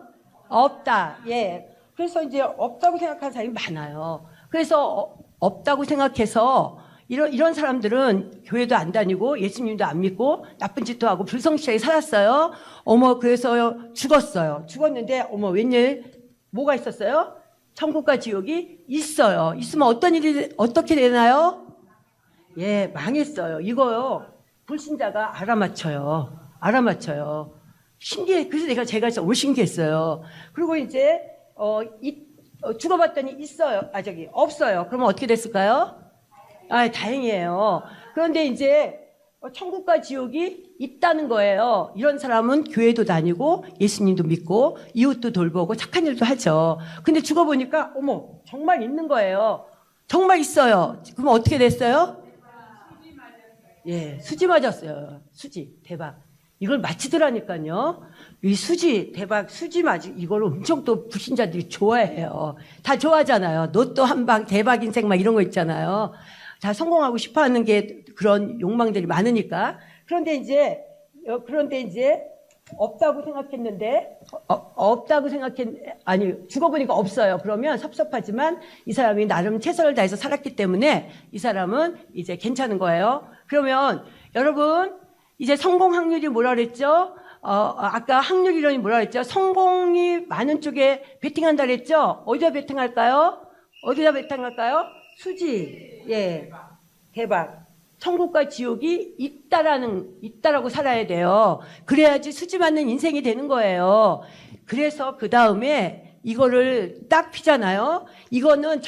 없다. 예. 그래서 이제 없다고 생각하는 사람이 많아요. 그래서 없다고 생각해서 이런 사람들은 교회도 안 다니고 예수님도 안 믿고 나쁜 짓도 하고 불성실하게 살았어요. 그래서 죽었어요. 죽었는데 웬일 뭐가 있었어요? 천국과 지옥이 있어요. 있으면 어떻게 되나요? 예, 망했어요. 이거요. 불신자가 알아맞혀요. 그래서 제가 너무 신기했어요. 그리고 이제, 죽어봤더니 없어요. 그러면 어떻게 됐을까요? 다행이에요. 그런데 이제, 천국과 지옥이 있다는 거예요. 이런 사람은 교회도 다니고, 예수님도 믿고, 이웃도 돌보고, 착한 일도 하죠. 근데 죽어보니까, 정말 있는 거예요. 정말 있어요. 그럼 어떻게 됐어요? 예, 수지 맞았어요. 수지. 대박. 이걸 맞히더라니까요. 이 수지, 대박, 이걸 엄청 또 불신자들이 좋아해요. 다 좋아하잖아요. 로또 한 방, 대박 인생 막 이런 거 있잖아요. 다 성공하고 싶어 하는 게 그런 욕망들이 많으니까. 그런데 이제, 없다고 생각했는데, 죽어보니까 없어요. 그러면 섭섭하지만 이 사람이 나름 최선을 다해서 살았기 때문에 이 사람은 이제 괜찮은 거예요. 그러면 여러분, 이제 성공 확률이 뭐라 그랬죠? 아까 확률 이론이 뭐라 그랬죠? 성공이 많은 쪽에 베팅한다 그랬죠? 어디다 베팅할까요? 수지. 예. 대박. 천국과 지옥이 있다라고 살아야 돼요. 그래야지 수지 맞는 인생이 되는 거예요. 그래서 그 다음에 이거를 딱 피잖아요. 이거는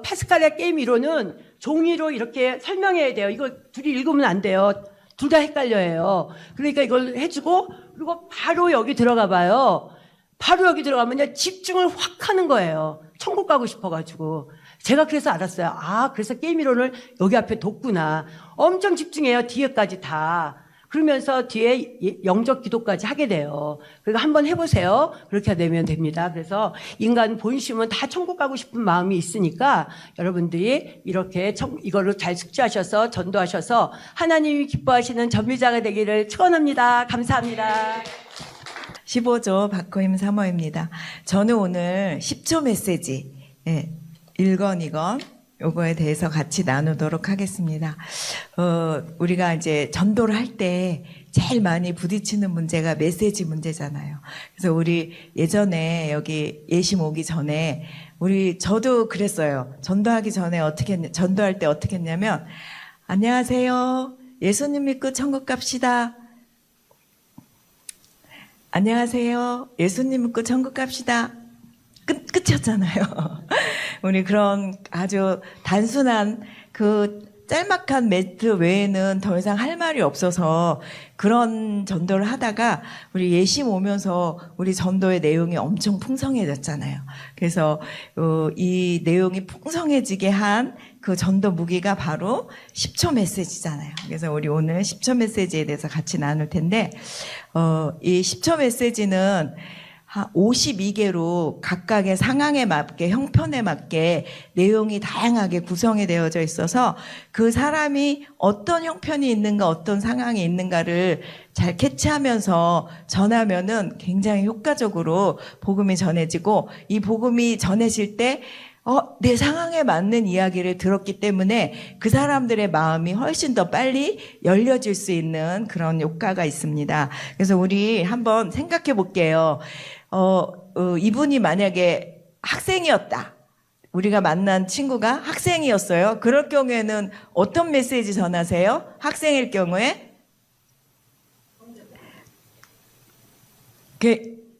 파스칼의 게임 이론은 종이로 이렇게 설명해야 돼요. 이거 둘이 읽으면 안 돼요. 둘 다 헷갈려요. 그러니까 이걸 해주고, 그리고 바로 여기 들어가 봐요. 바로 여기 들어가면 집중을 확 하는 거예요. 천국 가고 싶어가지고. 제가 그래서 알았어요. 그래서 게임 이론을 여기 앞에 뒀구나. 엄청 집중해요. 뒤에까지 다. 그러면서 뒤에 영적 기도까지 하게 돼요. 그러니까 한번 해보세요. 그렇게 되면 됩니다. 그래서 인간 본심은 다 천국 가고 싶은 마음이 있으니까 여러분들이 이렇게 이거를 잘 숙지하셔서 전도하셔서 하나님이 기뻐하시는 전미자가 되기를 축원합니다. 감사합니다. 15조 박호임 사모입니다. 저는 오늘 10초 메시지, 일건 요거에 대해서 같이 나누도록 하겠습니다. 우리가 이제 전도를 할 때 제일 많이 부딪히는 문제가 메시지 문제잖아요. 그래서 우리 예전에 여기 예심 오기 전에 저도 그랬어요. 전도하기 전에 전도할 때 어떻게 했냐면, 안녕하세요. 예수님 믿고 천국 갑시다. 안녕하세요. 예수님 믿고 천국 갑시다. 끝이었잖아요. 우리 그런 아주 단순한 그 짤막한 멘트 외에는 더 이상 할 말이 없어서 그런 전도를 하다가 우리 예심 오면서 우리 전도의 내용이 엄청 풍성해졌잖아요. 그래서 이 내용이 풍성해지게 한 그 전도 무기가 바로 10초 메시지잖아요. 그래서 우리 오늘 10초 메시지에 대해서 같이 나눌 텐데, 이 10초 메시지는 한 52개로 각각의 상황에 맞게 형편에 맞게 내용이 다양하게 구성이 되어져 있어서 그 사람이 어떤 형편이 있는가 어떤 상황이 있는가를 잘 캐치하면서 전하면은 굉장히 효과적으로 복음이 전해지고 이 복음이 전해질 때 내 상황에 맞는 이야기를 들었기 때문에 그 사람들의 마음이 훨씬 더 빨리 열려질 수 있는 그런 효과가 있습니다. 그래서 우리 한번 생각해 볼게요. 이분이 만약에 학생이었다. 우리가 만난 친구가 학생이었어요. 그럴 경우에는 어떤 메시지 전하세요? 학생일 경우에?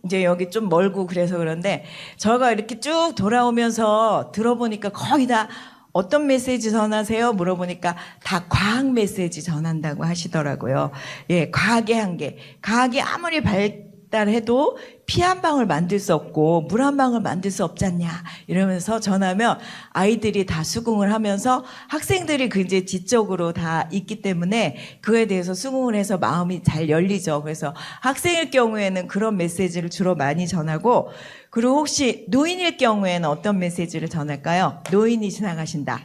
이제 여기 좀 멀고 그래서 그런데 저가 이렇게 쭉 돌아오면서 들어보니까 거의 다 어떤 메시지 전하세요? 물어보니까 다 과학 메시지 전한다고 하시더라고요. 예, 과학의 한계. 과학이 아무리 발달해도 피 한 방울 만들 수 없고 물 한 방울 만들 수 없잖냐 이러면서 전하면 아이들이 다 수긍을 하면서 학생들이 이제 지적으로 다 있기 때문에 그에 대해서 수긍을 해서 마음이 잘 열리죠. 그래서 학생일 경우에는 그런 메시지를 주로 많이 전하고 그리고 혹시 노인일 경우에는 어떤 메시지를 전할까요? 노인이 지나가신다.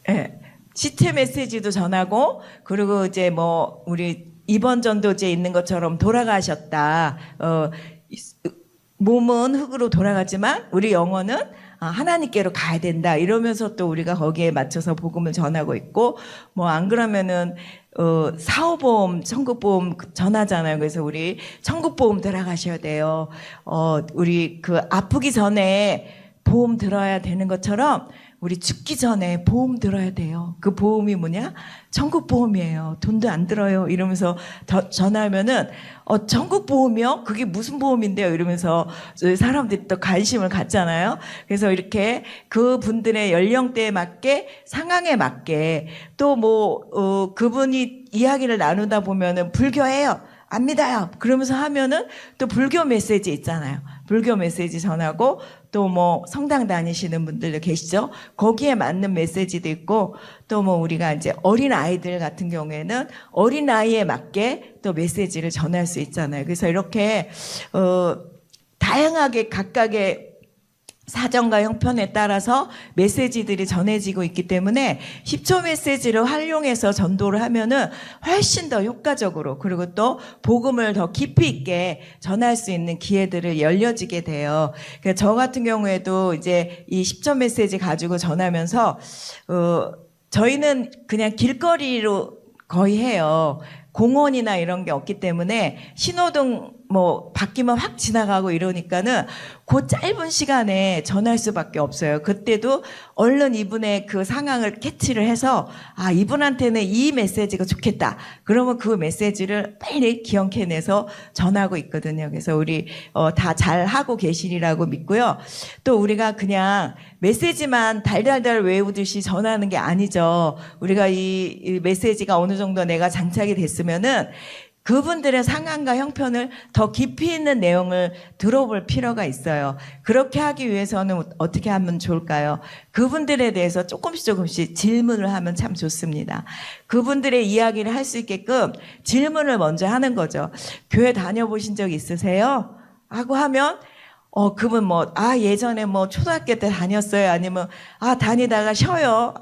예. 시체 메시지도 전하고 그리고 이제 뭐 우리 이번 전도제에 있는 것처럼 돌아가셨다. 몸은 흙으로 돌아가지만 우리 영혼은 하나님께로 가야 된다. 이러면서 또 우리가 거기에 맞춰서 복음을 전하고 있고 뭐 안 그러면은 사후보험, 천국보험 전하잖아요. 그래서 우리 천국보험 들어가셔야 돼요. 우리 그 아프기 전에 보험 들어야 되는 것처럼 우리 죽기 전에 보험 들어야 돼요. 그 보험이 뭐냐? 천국보험이에요. 돈도 안 들어요. 이러면서 전화하면은 천국보험이요? 그게 무슨 보험인데요? 이러면서 사람들이 또 관심을 갖잖아요. 그래서 이렇게 그분들의 연령대에 맞게 상황에 맞게 또 뭐 그분이 이야기를 나누다 보면은 불교예요. 안 믿어요. 그러면서 하면은 또 불교 메시지 있잖아요. 불교 메시지 전하고 또 뭐 성당 다니시는 분들도 계시죠. 거기에 맞는 메시지도 있고 또 뭐 우리가 이제 어린 아이들 같은 경우에는 어린 아이에 맞게 또 메시지를 전할 수 있잖아요. 그래서 이렇게 다양하게 각각의 사정과 형편에 따라서 메시지들이 전해지고 있기 때문에 10초 메시지를 활용해서 전도를 하면은 훨씬 더 효과적으로 그리고 또 복음을 더 깊이 있게 전할 수 있는 기회들을 열려지게 돼요. 그러니까 저 같은 경우에도 이제 이 10초 메시지 가지고 전하면서 저희는 그냥 길거리로 거의 해요. 공원이나 이런 게 없기 때문에 신호등 뭐 바뀌면 확 지나가고 이러니까는 그 짧은 시간에 전할 수밖에 없어요. 그때도 얼른 이분의 그 상황을 캐치를 해서 이분한테는 이 메시지가 좋겠다. 그러면 그 메시지를 빨리 기억해내서 전하고 있거든요. 그래서 우리 다 잘하고 계시리라고 믿고요. 또 우리가 그냥 메시지만 달달달 외우듯이 전하는 게 아니죠. 우리가 이 메시지가 어느 정도 내가 장착이 됐으면은 그분들의 상황과 형편을 더 깊이 있는 내용을 들어볼 필요가 있어요. 그렇게 하기 위해서는 어떻게 하면 좋을까요? 그분들에 대해서 조금씩 질문을 하면 참 좋습니다. 그분들의 이야기를 할 수 있게끔 질문을 먼저 하는 거죠. 교회 다녀보신 적 있으세요? 하고 하면 그분 예전에 초등학교 때 다녔어요. 아니면, 다니다가 쉬어요.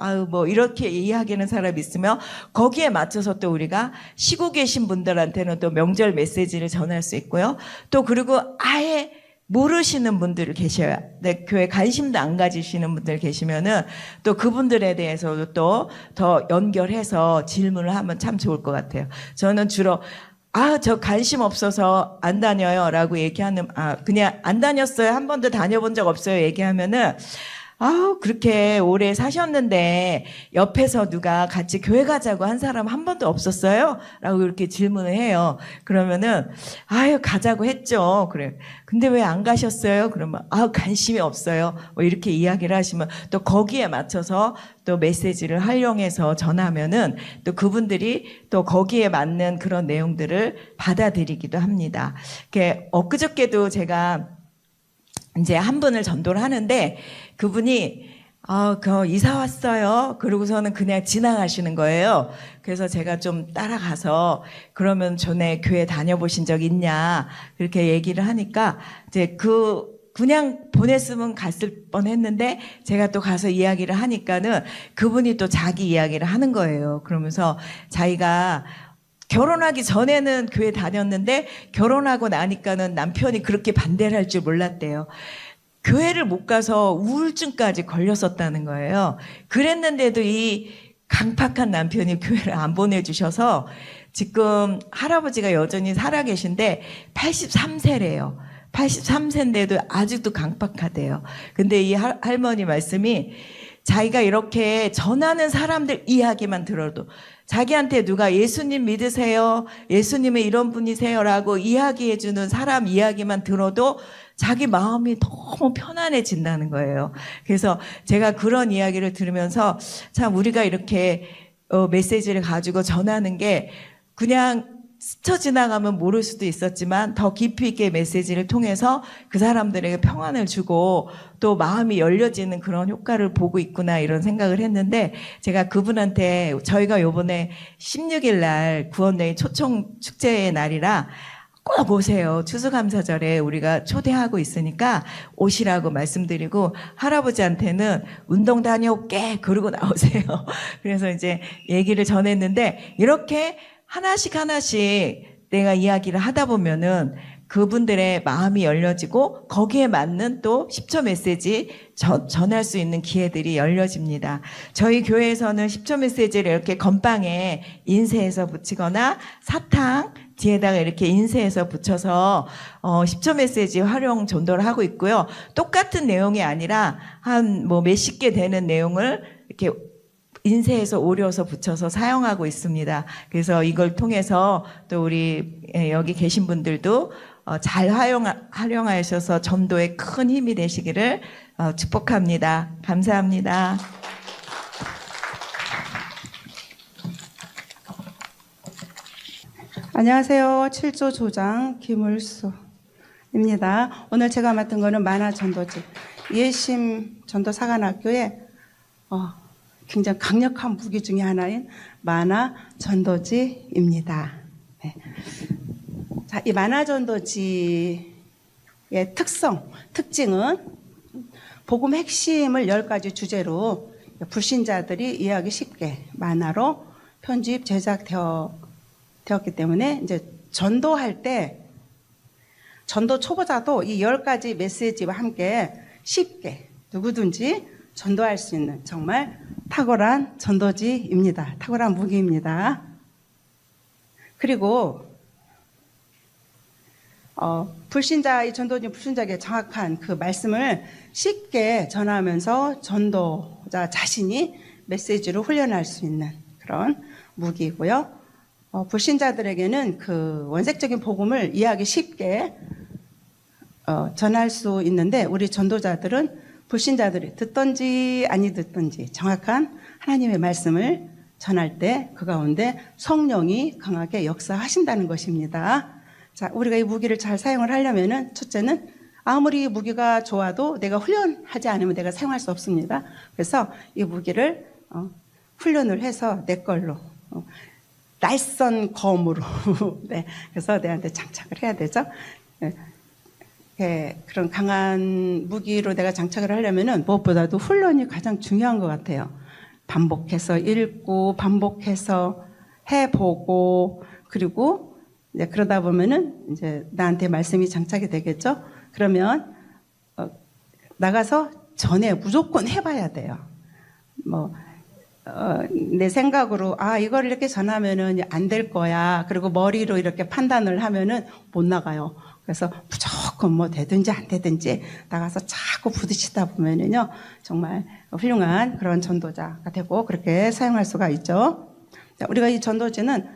이렇게 이야기하는 사람이 있으면 거기에 맞춰서 또 우리가 쉬고 계신 분들한테는 또 명절 메시지를 전할 수 있고요. 또 그리고 아예 모르시는 분들 계셔요. 내 교회 관심도 안 가지시는 분들 계시면은 또 그분들에 대해서도 또 더 연결해서 질문을 하면 참 좋을 것 같아요. 저는 주로 저 관심 없어서 안 다녀요. 라고 얘기하는, 그냥 안 다녔어요. 한 번도 다녀본 적 없어요. 얘기하면은, 그렇게 오래 사셨는데 옆에서 누가 같이 교회 가자고 한 사람 한 번도 없었어요? 라고 이렇게 질문을 해요. 그러면은, 가자고 했죠. 그래. 근데 왜 안 가셨어요? 그러면, 관심이 없어요. 이렇게 이야기를 하시면 또 거기에 맞춰서 또 메시지를 활용해서 전하면은 또 그분들이 또 거기에 맞는 그런 내용들을 받아들이기도 합니다. 엊그저께도 제가 이제 한 분을 전도를 하는데 그분이 이사 왔어요. 그러고서는 그냥 지나가시는 거예요. 그래서 제가 좀 따라가서 그러면 전에 교회 다녀보신 적 있냐 그렇게 얘기를 하니까 이제 그냥 보냈으면 갔을 뻔했는데 제가 또 가서 이야기를 하니까는 그분이 또 자기 이야기를 하는 거예요. 그러면서 자기가 결혼하기 전에는 교회 다녔는데 결혼하고 나니까는 남편이 그렇게 반대를 할 줄 몰랐대요. 교회를 못 가서 우울증까지 걸렸었다는 거예요. 그랬는데도 이 강팍한 남편이 교회를 안 보내주셔서 지금 할아버지가 여전히 살아계신데 83세래요. 83세인데도 아직도 강팍하대요. 근데 이 할머니 말씀이 자기가 이렇게 전하는 사람들 이야기만 들어도 자기한테 누가 예수님 믿으세요? 예수님은 이런 분이세요라고 이야기해주는 사람 이야기만 들어도 자기 마음이 너무 편안해진다는 거예요. 그래서 제가 그런 이야기를 들으면서 참 우리가 이렇게 메시지를 가지고 전하는 게 그냥 스쳐 지나가면 모를 수도 있었지만 더 깊이 있게 메시지를 통해서 그 사람들에게 평안을 주고 또 마음이 열려지는 그런 효과를 보고 있구나 이런 생각을 했는데 제가 그분한테 저희가 요번에 16일 날 구원여인 초청 축제의 날이라 꼭 오세요. 추수감사절에 우리가 초대하고 있으니까 오시라고 말씀드리고 할아버지한테는 운동 다녀올게 그러고 나오세요. 그래서 이제 얘기를 전했는데 이렇게 하나씩 내가 이야기를 하다 보면은 그분들의 마음이 열려지고 거기에 맞는 또 10초 메시지 전할 수 있는 기회들이 열려집니다. 저희 교회에서는 10초 메시지를 이렇게 건빵에 인쇄해서 붙이거나 사탕 뒤에다가 이렇게 인쇄해서 붙여서 10초 메시지 활용 전도를 하고 있고요. 똑같은 내용이 아니라 한 몇십 개 되는 내용을 이렇게 인쇄해서 오려서 붙여서 사용하고 있습니다. 그래서 이걸 통해서 또 우리 여기 계신 분들도 잘 활용하셔서 전도에 큰 힘이 되시기를 축복합니다. 감사합니다. 안녕하세요. 7조 조장 김울수입니다. 오늘 제가 맡은 거는 만화전도지 예심 전도사관학교에 굉장히 강력한 무기 중에 하나인 만화전도지입니다. 네. 자, 이 만화전도지의 특징은 복음 핵심을 10가지 주제로 불신자들이 이해하기 쉽게 만화로 편집 제작되었기 때문에 이제 전도할 때 전도 초보자도 이 10가지 메시지와 함께 쉽게 누구든지 전도할 수 있는 정말 탁월한 전도지입니다. 탁월한 무기입니다. 그리고 불신자의 전도지 불신자에게 정확한 그 말씀을 쉽게 전하면서 전도자 자신이 메시지로 훈련할 수 있는 그런 무기이고요. 불신자들에게는 그 원색적인 복음을 이해하기 쉽게 전할 수 있는데 우리 전도자들은 불신자들이 듣든지 아니 듣든지 정확한 하나님의 말씀을 전할 때 그 가운데 성령이 강하게 역사하신다는 것입니다. 자, 우리가 이 무기를 잘 사용을 하려면은 첫째는 아무리 무기가 좋아도 내가 훈련하지 않으면 내가 사용할 수 없습니다. 그래서 이 무기를 훈련을 해서 내 걸로 날선 검으로 네, 그래서 내한테 장착을 해야 되죠. 네, 그런 강한 무기로 내가 장착을 하려면은 무엇보다도 훈련이 가장 중요한 것 같아요. 반복해서 읽고 반복해서 해보고 그리고 이제 그러다 보면은 이제 나한테 말씀이 장착이 되겠죠. 그러면 나가서 전에 무조건 해봐야 돼요. 내 생각으로 이걸 이렇게 전하면은 안 될 거야. 그리고 머리로 이렇게 판단을 하면은 못 나가요. 그래서 무조건 되든지 안 되든지 나가서 자꾸 부딪히다 보면은요 정말 훌륭한 그런 전도자가 되고 그렇게 사용할 수가 있죠. 자, 우리가 이 전도지는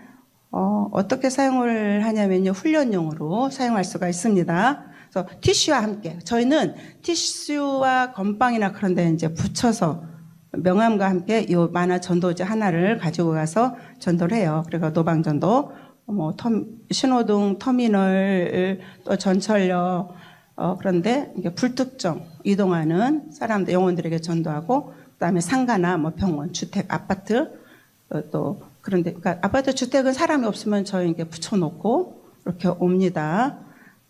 어떻게 사용을 하냐면요 훈련용으로 사용할 수가 있습니다. 그래서 티슈와 함께 저희는 티슈와 건빵이나 그런 데 이제 붙여서 명함과 함께 이 만화 전도지 하나를 가지고 가서 전도를 해요. 그리고 노방전도, 신호등, 터미널, 또 전철역, 그런데 이게 불특정 이동하는 사람들 영혼들에게 전도하고 그다음에 상가나 뭐 병원, 주택, 아파트 또 그런데 그러니까 아파트 주택은 사람이 없으면 저희 이게 붙여놓고 이렇게 옵니다.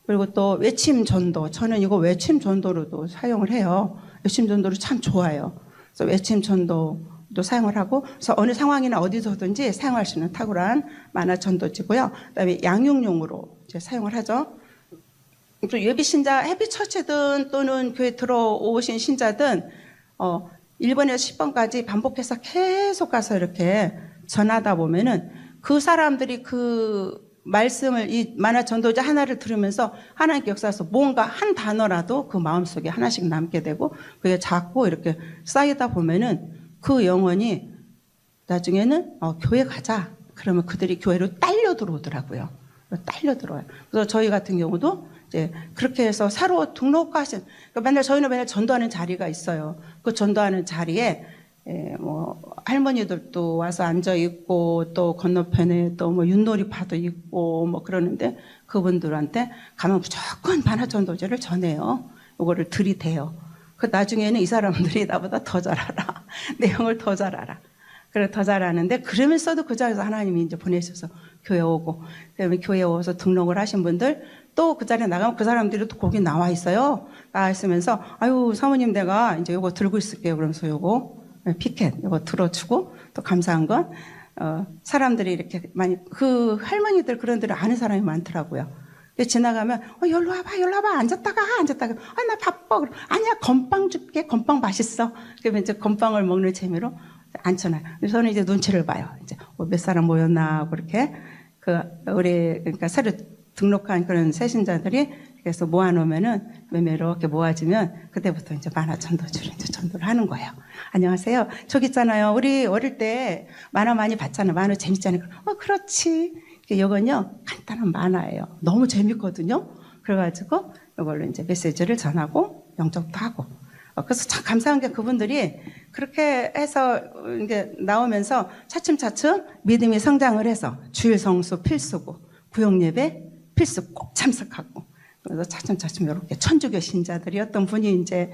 그리고 또 외침 전도 저는 이거 외침 전도로도 사용을 해요. 외침 전도로 참 좋아요. 그래서 외침 전도도 사용을 하고 그래서 어느 상황이나 어디서든지 사용할 수 있는 탁월한 만화 전도지고요. 그다음에 양육용으로 이제 사용을 하죠. 예비 신자 해피 처치든 또는 교회 들어오신 신자든 1번에서 10번까지 반복해서 계속 가서 이렇게 전하다 보면은 그 사람들이 그 말씀을 이 만화 전도자 하나를 들으면서 하나님께 역사에서 뭔가 한 단어라도 그 마음속에 하나씩 남게 되고 그게 자꾸 이렇게 쌓이다 보면은 그 영혼이 나중에는 교회 가자 그러면 그들이 교회로 딸려 들어오더라고요. 딸려 들어와요. 그래서 저희 같은 경우도 이제 그렇게 해서 새로 등록하신 그러니까 저희는 맨날 전도하는 자리가 있어요. 그 전도하는 자리에 뭐 할머니들도 와서 앉아 있고 또 건너편에 또 뭐 윷놀이파도 있고 뭐 그러는데 그분들한테 가면 무조건 만화 전도제를 전해요. 이거를 들이대요. 그 나중에는 이 사람들이 나보다 더 잘 알아. 내용을 더 잘 알아. 그래 더 잘하는데 그러면서도 그 자리에서 하나님이 이제 보내셔서 교회 오고 그다음에 교회 오서 등록을 하신 분들 또 그 자리에 나가면 그 사람들이 또 거기 나와 있어요. 나와 있으면서 아유 사모님 내가 이제 요거 들고 있을게요. 그러면서 요거 피켓 요거 들어주고 또 감사한 건 사람들이 이렇게 많이 그 할머니들 그런 데를 아는 사람이 많더라고요. 지나가면 여기로 와봐 앉았다가 나 바빠 그럼 아니야 건빵 줄게 건빵 맛있어 그러면 이제 건빵을 먹는 재미로 앉혀놔요. 저는 이제 눈치를 봐요. 이제 몇 사람 모였나 하고 그렇게 우리 그러니까 새로 등록한 그런 새신자들이 그래서 모아놓으면은 매매로 이렇게 모아지면 그때부터 이제 만화 전도주를 이제 전도를 하는 거예요. 안녕하세요. 저기 있잖아요. 우리 어릴 때 만화 많이 봤잖아요. 만화 재밌잖아요. 그렇지. 이건요 간단한 만화예요. 너무 재밌거든요. 그래가지고 이걸로 이제 메시지를 전하고 영접도 하고. 그래서 참 감사한 게 그분들이 그렇게 해서 이제 나오면서 차츰차츰 믿음이 성장을 해서 주일 성수 필수고 구역 예배 필수 꼭 참석하고 그래서 차츰차츰 이렇게 천주교 신자들이 어떤 분이 이제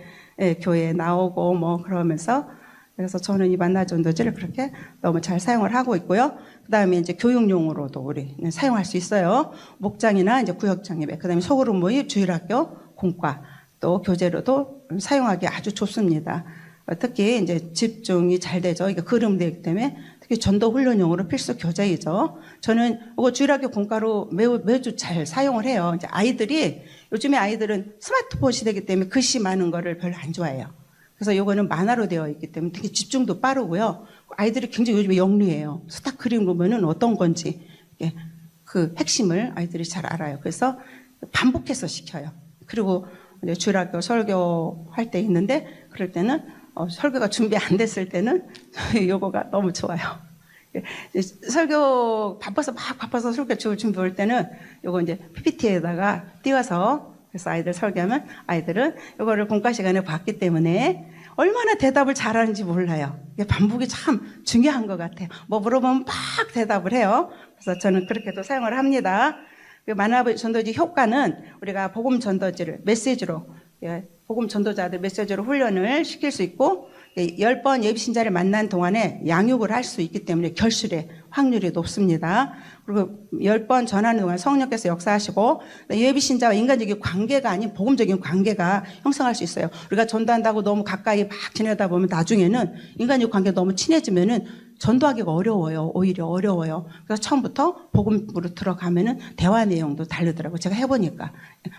교회에 나오고 뭐 그러면서 그래서 저는 이 만나 전도지를 그렇게 너무 잘 사용을 하고 있고요. 그다음에 이제 교육용으로도 우리는 사용할 수 있어요. 목장이나 이제 구역장 예배, 그다음에 소그룹 모임, 주일학교, 공과 또 교재로도 사용하기 아주 좋습니다. 특히 이제 집중이 잘 되죠. 이게 그림되기 때문에 특히 전도 훈련용으로 필수 교재이죠. 저는 이거 주일학교 공과로 매주 잘 사용을 해요. 이제 아이들이 요즘에 아이들은 스마트폰 시대이기 때문에 글씨 많은 거를 별로 안 좋아해요. 그래서 요거는 만화로 되어 있기 때문에 되게 집중도 빠르고요. 아이들이 굉장히 요즘에 영리해요. 그래서 딱 그림 보면은 어떤 건지 그 핵심을 아이들이 잘 알아요. 그래서 반복해서 시켜요. 그리고 이제 주일학교 설교할 때 있는데 그럴 때는 설교가 준비 안 됐을 때는 요거가 너무 좋아요. 설교 바빠서 설교 준비할 때는 요거 이제 PPT에다가 띄워서 그래서 아이들 설교하면 아이들은 요거를 공과 시간에 봤기 때문에 얼마나 대답을 잘하는지 몰라요. 이게 반복이 참 중요한 것 같아요. 뭐 물어보면 막 대답을 해요. 그래서 저는 그렇게도 사용을 합니다. 만화 전도지 효과는 우리가 복음 전도지를 메시지로 복음 전도자들 메시지로 훈련을 시킬 수 있고 10번 예비 신자를 만난 동안에 양육을 할 수 있기 때문에 결실의 확률이 높습니다. 그리고 10번 전하는 동안 성령께서 역사하시고 예비 신자와 인간적인 관계가 아닌 복음적인 관계가 형성할 수 있어요. 우리가 전도한다고 너무 가까이 막 지내다 보면 나중에는 인간적 관계가 너무 친해지면은 전도하기가 어려워요. 오히려 어려워요. 그래서 처음부터 복음으로 들어가면은 대화 내용도 다르더라고요. 제가 해보니까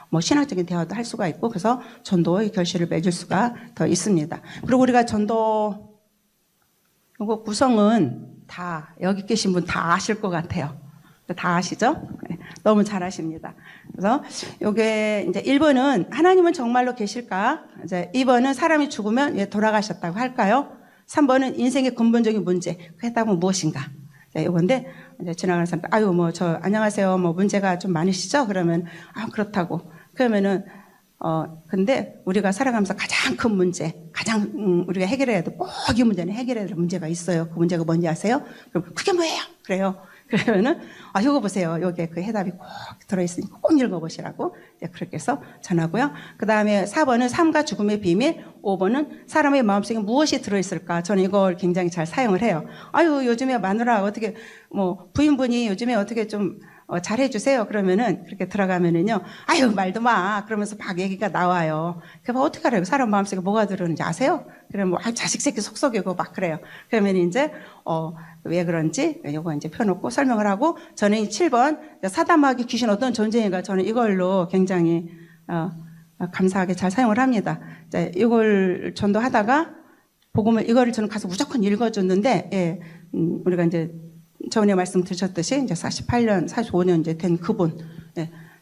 뭐 신학적인 대화도 할 수가 있고 그래서 전도의 결실을 맺을 수가 더 있습니다. 그리고 우리가 전도 이거 구성은 다 여기 계신 분 다 아실 것 같아요. 다 아시죠? 너무 잘 아십니다. 그래서 요게 이제 1번은 하나님은 정말로 계실까? 이제 2번은 사람이 죽으면 왜 돌아가셨다고 할까요? 3번은 인생의 근본적인 문제. 그 해답은 무엇인가? 자, 요건데 이제 지나가는 사람 아유 뭐 저 안녕하세요. 뭐 문제가 좀 많으시죠? 그러면 그렇다고. 그러면은 근데 우리가 살아가면서 가장 큰 문제, 가장 우리가 해결해야 돼. 꼭 이 문제는 해결해야 될 문제가 있어요. 그 문제가 뭔지 아세요? 그럼 그게 뭐예요? 그래요. 그러면은 이거 보세요. 여기에 그 해답이 꼭 들어있으니까 꼭 읽어보시라고 그렇게 해서 전하고요. 그 다음에 4번은 삶과 죽음의 비밀, 5번은 사람의 마음속에 무엇이 들어있을까. 저는 이걸 굉장히 잘 사용을 해요. 요즘에 마누라 어떻게 부인분이 요즘에 어떻게 좀 잘해주세요. 그러면은 그렇게 들어가면은요. 말도 마. 그러면서 막 얘기가 나와요. 그럼 어떻게 알아요? 사람 마음속에 뭐가 들어오는지 아세요? 그러면 자식 새끼 속썩이고 막 그래요. 그러면 이제 왜 그런지 요거 이제 펴놓고 설명을 하고, 저는 이 7번 사담하기 귀신 어떤 존재인가, 저는 이걸로 굉장히 감사하게 잘 사용을 합니다. 이걸 전도하다가 복음을 이거를 저는 가서 무조건 읽어줬는데, 우리가 이제 전에 말씀 드렸듯이 이제 48년, 45년 이제 된 그분,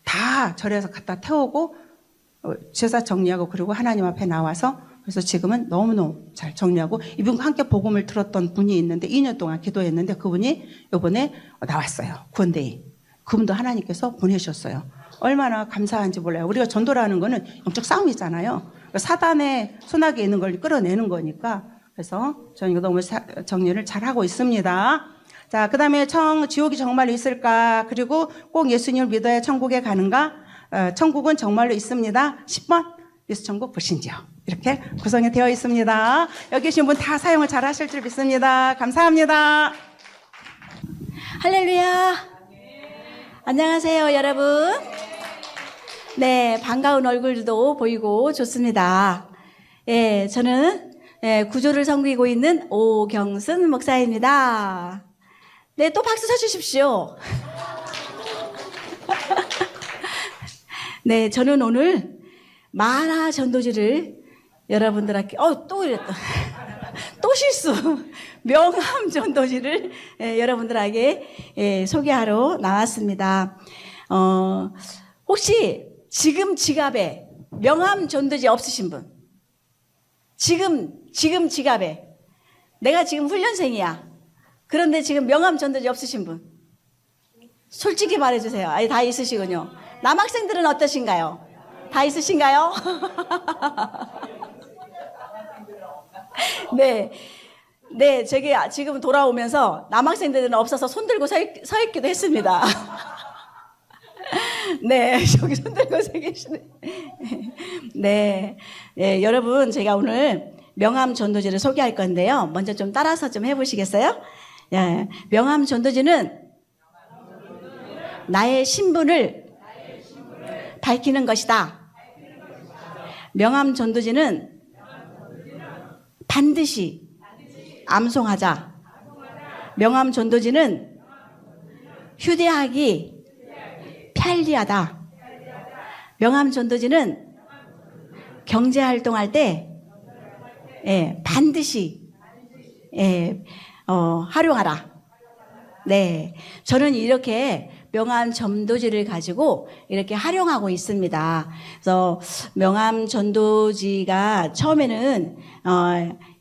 다 절에서 갖다 태우고 제사 정리하고 그리고 하나님 앞에 나와서, 그래서 지금은 너무너무 잘 정리하고, 이분과 함께 복음을 들었던 분이 있는데 2년 동안 기도했는데 그분이 이번에 나왔어요. 구원대회. 그분도 하나님께서 보내셨어요. 얼마나 감사한지 몰라요. 우리가 전도라는 거는 영적 싸움이잖아요. 사단의 손아귀에 있는 걸 끌어내는 거니까. 그래서 저는 이거 너무 정리를 잘하고 있습니다. 자, 그 다음에 지옥이 정말로 있을까? 그리고 꼭 예수님을 믿어야 천국에 가는가? 천국은 정말로 있습니다. 10번, 예수 천국 불신지요. 이렇게 구성이 되어 있습니다. 여기 계신 분 다 사용을 잘 하실 줄 믿습니다. 감사합니다. 할렐루야. 안녕하세요, 여러분. 네, 반가운 얼굴도 보이고 좋습니다. 저는 구조를 섬기고 있는 오경순 목사입니다. 네, 또 박수 쳐주십시오. 네, 저는 오늘 만화 전도지를 여러분들께, 또 이랬다. 또 실수. 명함 전도지를 여러분들에게 소개하러 나왔습니다. 혹시 지금 지갑에 명함 전도지 없으신 분? 지금 지갑에. 내가 지금 훈련생이야. 그런데 지금 명함 전도지 없으신 분? 솔직히 말해주세요. 다 있으시군요. 남학생들은 어떠신가요? 다 있으신가요? 네, 제가 지금 돌아오면서 남학생들은 없어서 손 들고 서 있기도 했습니다. 네, 저기 손 들고 서 계시네. 네, 여러분, 제가 오늘 명함 전도지를 소개할 건데요. 먼저 좀 따라서 좀 해보시겠어요? 명함 전도지는 나의 신분을 밝히는 것이다. 명함 전도지는 반드시 암송하자. 명함 전도지는 휴대하기 편리하다. 명함 전도지는 경제활동할 때 반드시 활용하라. 네, 저는 이렇게 명함 전도지를 가지고 이렇게 활용하고 있습니다. 그래서 명함 전도지가 처음에는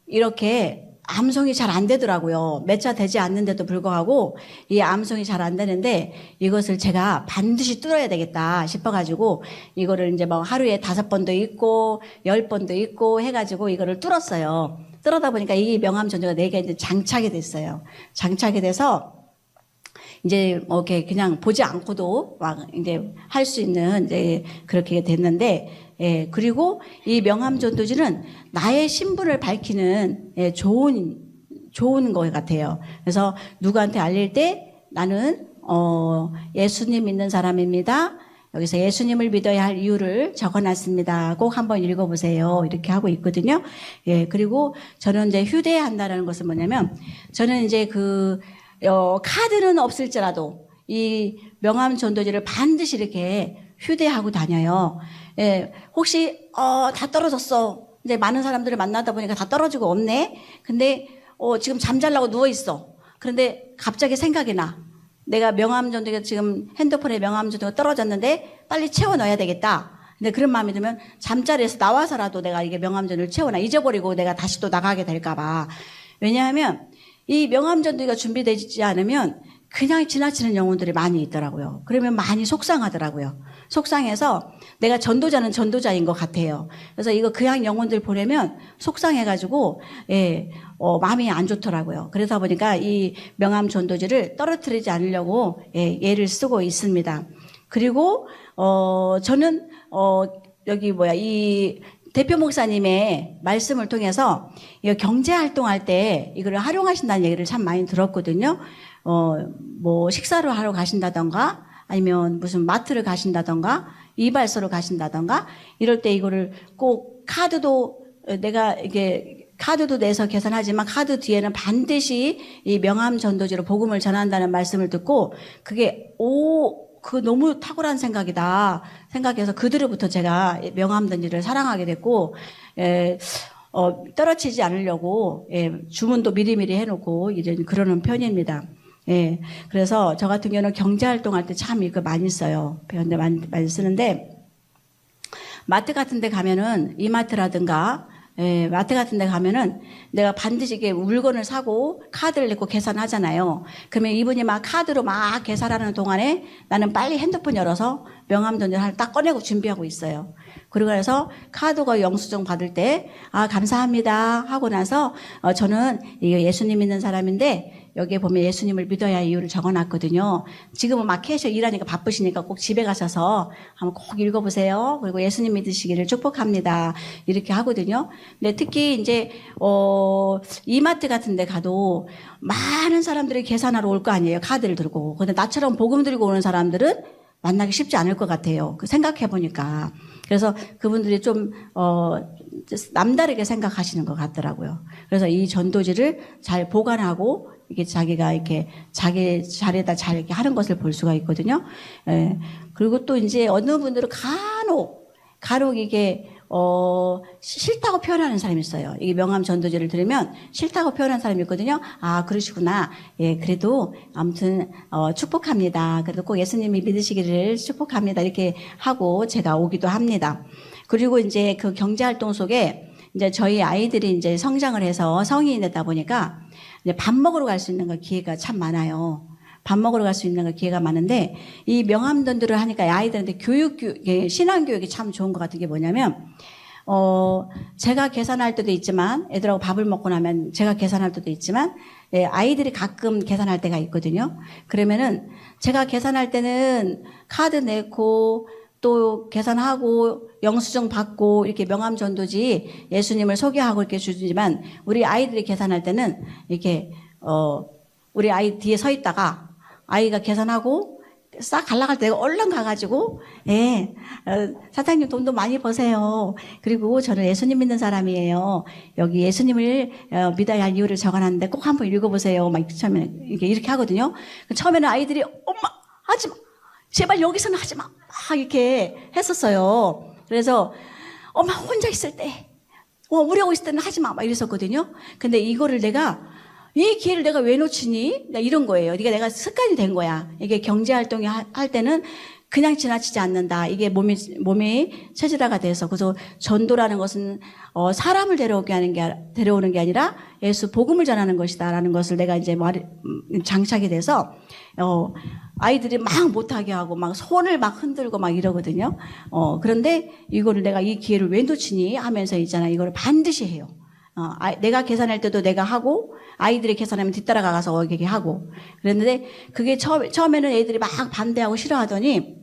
이렇게 암송이 잘 안 되더라고요. 몇 차 되지 않는데도 불구하고 이 암송이 잘 안 되는데, 이것을 제가 반드시 뚫어야 되겠다 싶어가지고 이거를 이제 하루에 5번도 있고 10번도 있고 해가지고 이거를 뚫었어요. 뚫어다 보니까 이 명함 전도가 4개 이제 장착이 됐어요. 장착이 돼서 이제 이렇게 그냥 보지 않고도 막 이제 할 수 있는 이제 그렇게 됐는데, 그리고 이 명함 전도지는 나의 신분을 밝히는 좋은 것 같아요. 그래서 누구한테 알릴 때 나는 예수님 믿는 사람입니다. 여기서 예수님을 믿어야 할 이유를 적어놨습니다. 꼭 한번 읽어보세요. 이렇게 하고 있거든요. 그리고 저는 이제 휴대한다라는 것은 뭐냐면, 저는 이제 카드는 없을지라도 이 명함 전도지를 반드시 이렇게 휴대하고 다녀요. 혹시 다 떨어졌어. 이제 많은 사람들을 만나다 보니까 다 떨어지고 없네. 근데 지금 잠자려고 누워 있어. 그런데 갑자기 생각이 나. 내가 명함 전도기가 지금 핸드폰에 명함 전도기가 떨어졌는데 빨리 채워 넣어야 되겠다. 근데 그런 마음이 들면 잠자리에서 나와서라도 내가 이게 명함 전도를 채워놔. 잊어버리고 내가 다시 또 나가게 될까 봐. 왜냐하면 이 명함 전도기가 준비되지 않으면 그냥 지나치는 영혼들이 많이 있더라고요. 그러면 많이 속상하더라고요. 속상해서 내가 전도자는 전도자인 것 같아요. 그래서 이거 그냥 영혼들 보내면 속상해가지고 마음이 안 좋더라고요. 그러다 보니까 이 명함 전도지를 떨어뜨리지 않으려고 예를 쓰고 있습니다. 그리고 저는 이 대표 목사님의 말씀을 통해서 이거 경제 활동할 때 이거를 활용하신다는 얘기를 참 많이 들었거든요. 뭐 식사를 하러 가신다던가 아니면 무슨 마트를 가신다던가 이발소를 가신다던가 이럴 때 이거를 꼭 카드도 내가 이게 카드도 내서 계산하지만 카드 뒤에는 반드시 이 명함 전도지로 복음을 전한다는 말씀을 듣고 그게 그거 너무 탁월한 생각이다 생각해서 그들로부터 제가 명함 전도지를 사랑하게 됐고 떨어지지 않으려고 주문도 미리미리 해놓고 이런 그러는 편입니다. 그래서 저 같은 경우는 경제활동할 때 참 이거 많이 써요. 배웠는데 많이 쓰는데 마트 같은 데 가면은 이마트라든가 마트 같은 데 가면은 내가 반드시 이게 물건을 사고 카드를 내고 계산하잖아요. 그러면 이분이 막 카드로 막 계산하는 동안에 나는 빨리 핸드폰 열어서 명함 전도를 딱 꺼내고 준비하고 있어요. 그리고 나서 카드가 영수증 받을 때 감사합니다 하고 나서 저는 이거 예수님 믿는 사람인데 여기에 보면 예수님을 믿어야 할 이유를 적어놨거든요. 지금은 막 캐셔 일하니까 바쁘시니까 꼭 집에 가셔서 한번 꼭 읽어보세요. 그리고 예수님 믿으시기를 축복합니다. 이렇게 하거든요. 근데 특히 이제 이마트 같은 데 가도 많은 사람들이 계산하러 올 거 아니에요. 카드를 들고. 근데 나처럼 복음 들고 오는 사람들은 만나기 쉽지 않을 것 같아요. 생각해 보니까. 그래서 그분들이 좀 남다르게 생각하시는 것 같더라고요. 그래서 이 전도지를 잘 보관하고 이게 자기가 이렇게 자기 자리에다 잘 이렇게 하는 것을 볼 수가 있거든요. 그리고 또 이제 어느 분들은 간혹 이게 싫다고 표현하는 사람이 있어요. 이게 명함 전도지를 들으면 싫다고 표현하는 사람이 있거든요. 그러시구나. 그래도 아무튼 축복합니다. 그래도 꼭 예수님이 믿으시기를 축복합니다. 이렇게 하고 제가 오기도 합니다. 그리고 이제 그 경제활동 속에 이제 저희 아이들이 이제 성장을 해서 성인이 되다 보니까 이제 밥 먹으러 갈 수 있는 기회가 참 많아요. 밥 먹으러 갈 수 있는 기회가 많은데 이 명함 전도를 하니까 아이들한테 신앙교육이 참 좋은 것 같은 게 뭐냐면 제가 계산할 때도 있지만 애들하고 밥을 먹고 나면 제가 계산할 때도 있지만 아이들이 가끔 계산할 때가 있거든요. 그러면은 제가 계산할 때는 카드 내고 또 계산하고 영수증 받고 이렇게 명함 전도지 예수님을 소개하고 이렇게 주지만 우리 아이들이 계산할 때는 이렇게 우리 아이 뒤에 서 있다가 아이가 계산하고 싹 갈라갈 때 얼른 가가지고 사장님 돈도 많이 버세요. 그리고 저는 예수님 믿는 사람이에요. 여기 예수님을 믿어야 할 이유를 적어놨는데 꼭 한번 읽어보세요. 막 처음에 이렇게 하거든요. 처음에는 아이들이 엄마 하지마 제발 여기서는 하지마 막 이렇게 했었어요. 그래서 엄마 혼자 있을 때 우리하고 있을 때는 하지마 막 이랬었거든요. 근데 이거를 이 기회를 내가 왜 놓치니? 이런 거예요. 이게 내가 습관이 된 거야. 이게 경제활동이 할 때는 그냥 지나치지 않는다. 이게 몸이 체질화가 돼서. 그래서 전도라는 것은, 사람을 데려오는 게 아니라 예수 복음을 전하는 것이다라는 것을 내가 이제 장착이 돼서, 아이들이 막 못하게 하고 막 손을 막 흔들고 막 이러거든요. 그런데 이거를 내가 이 기회를 왜 놓치니? 하면서 있잖아. 이거를 반드시 해요. 내가 계산할 때도 내가 하고 아이들이 계산하면 뒤따라가서 이렇게 하고 그랬는데 그게 처음에는 애들이 막 반대하고 싫어하더니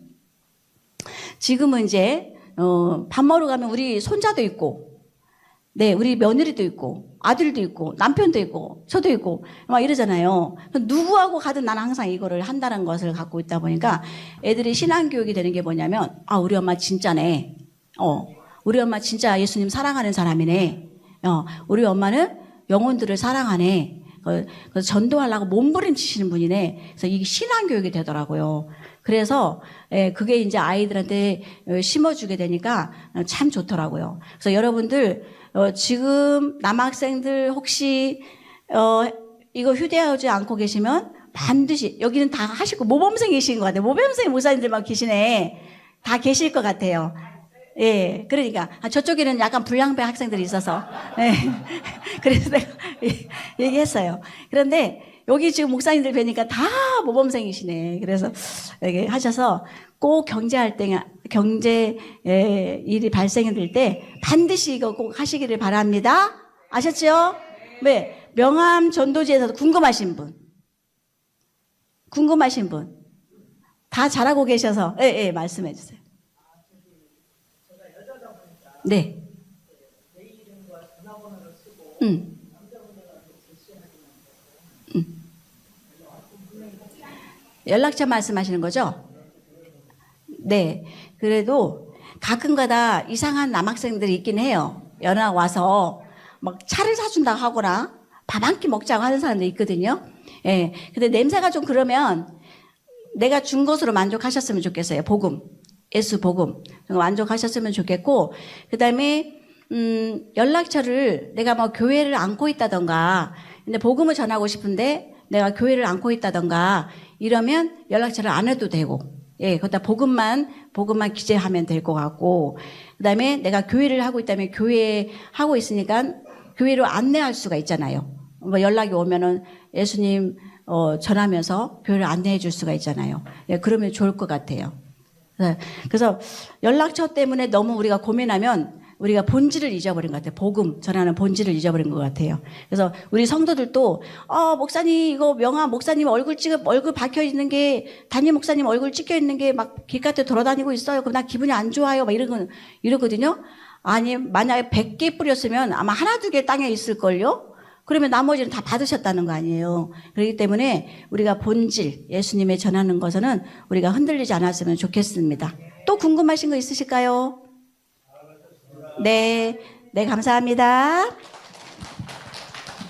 지금은 이제 밥 먹으러 가면 우리 손자도 있고 우리 며느리도 있고 아들도 있고 남편도 있고 저도 있고 막 이러잖아요. 누구하고 가든 나는 항상 이거를 한다는 것을 갖고 있다 보니까 애들이 신앙교육이 되는 게 뭐냐면 우리 엄마 진짜네. 우리 엄마 진짜 예수님 사랑하는 사람이네. 우리 엄마는 영혼들을 사랑하네. 그래서 전도하려고 몸부림치시는 분이네. 그래서 이게 신앙교육이 되더라고요. 그래서 그게 이제 아이들한테 심어주게 되니까 참 좋더라고요. 그래서 여러분들 지금 남학생들 혹시 이거 휴대하지 않고 계시면 반드시 여기는 다 하시고 모범생이신 것 같아요. 모범생 목사님들만 계시네. 다 계실 것 같아요. 그러니까 저쪽에는 약간 불량배 학생들이 있어서 그래서 내가 얘기했어요. 그런데 여기 지금 목사님들 뵈니까 다 모범생이시네. 그래서 이렇게 하셔서 꼭 경제 일이 발생이 될 때 반드시 이거 꼭 하시기를 바랍니다. 아셨죠? 네. 명함 전도지에서 궁금하신 분? 다 잘하고 계셔서 예, 말씀해 주세요. 네. 연락처 말씀하시는 거죠? 네. 그래도 가끔가다 이상한 남학생들이 있긴 해요. 연락 와서 막 차를 사준다고 하거나 밥 한 끼 먹자고 하는 사람들이 있거든요. 예. 근데 냄새가 좀 그러면 내가 준 것으로 만족하셨으면 좋겠어요. 복음. 예수 복음. 만족하셨으면 좋겠고, 그 다음에, 연락처를 내가 뭐 교회를 안고 있다던가, 근데 복음을 전하고 싶은데 내가 교회를 안고 있다던가 이러면 연락처를 안 해도 되고, 예, 거기다 복음만 기재하면 될 것 같고, 그 다음에 내가 교회를 하고 있다면 교회 하고 있으니까 교회로 안내할 수가 있잖아요. 뭐 연락이 오면은 예수님, 전하면서 교회를 안내해 줄 수가 있잖아요. 예, 그러면 좋을 것 같아요. 그래서 연락처 때문에 너무 우리가 고민하면 우리가 본질을 잊어버린 것 같아요. 복음 전하는 본질을 잊어버린 것 같아요. 그래서 우리 성도들도 목사님 이거 명함 목사님 얼굴 박혀 있는 게 담임 목사님 얼굴 찍혀 있는 게 막 길가에 돌아다니고 있어요. 그럼 나 기분이 안 좋아요. 막 이러거든요. 아니 만약에 100개 뿌렸으면 아마 하나 두 개 땅에 있을걸요. 그러면 나머지는 다 받으셨다는 거 아니에요. 그렇기 때문에 우리가 본질 예수님의 전하는 것은 우리가 흔들리지 않았으면 좋겠습니다. 또 궁금하신 거 있으실까요? 네, 감사합니다.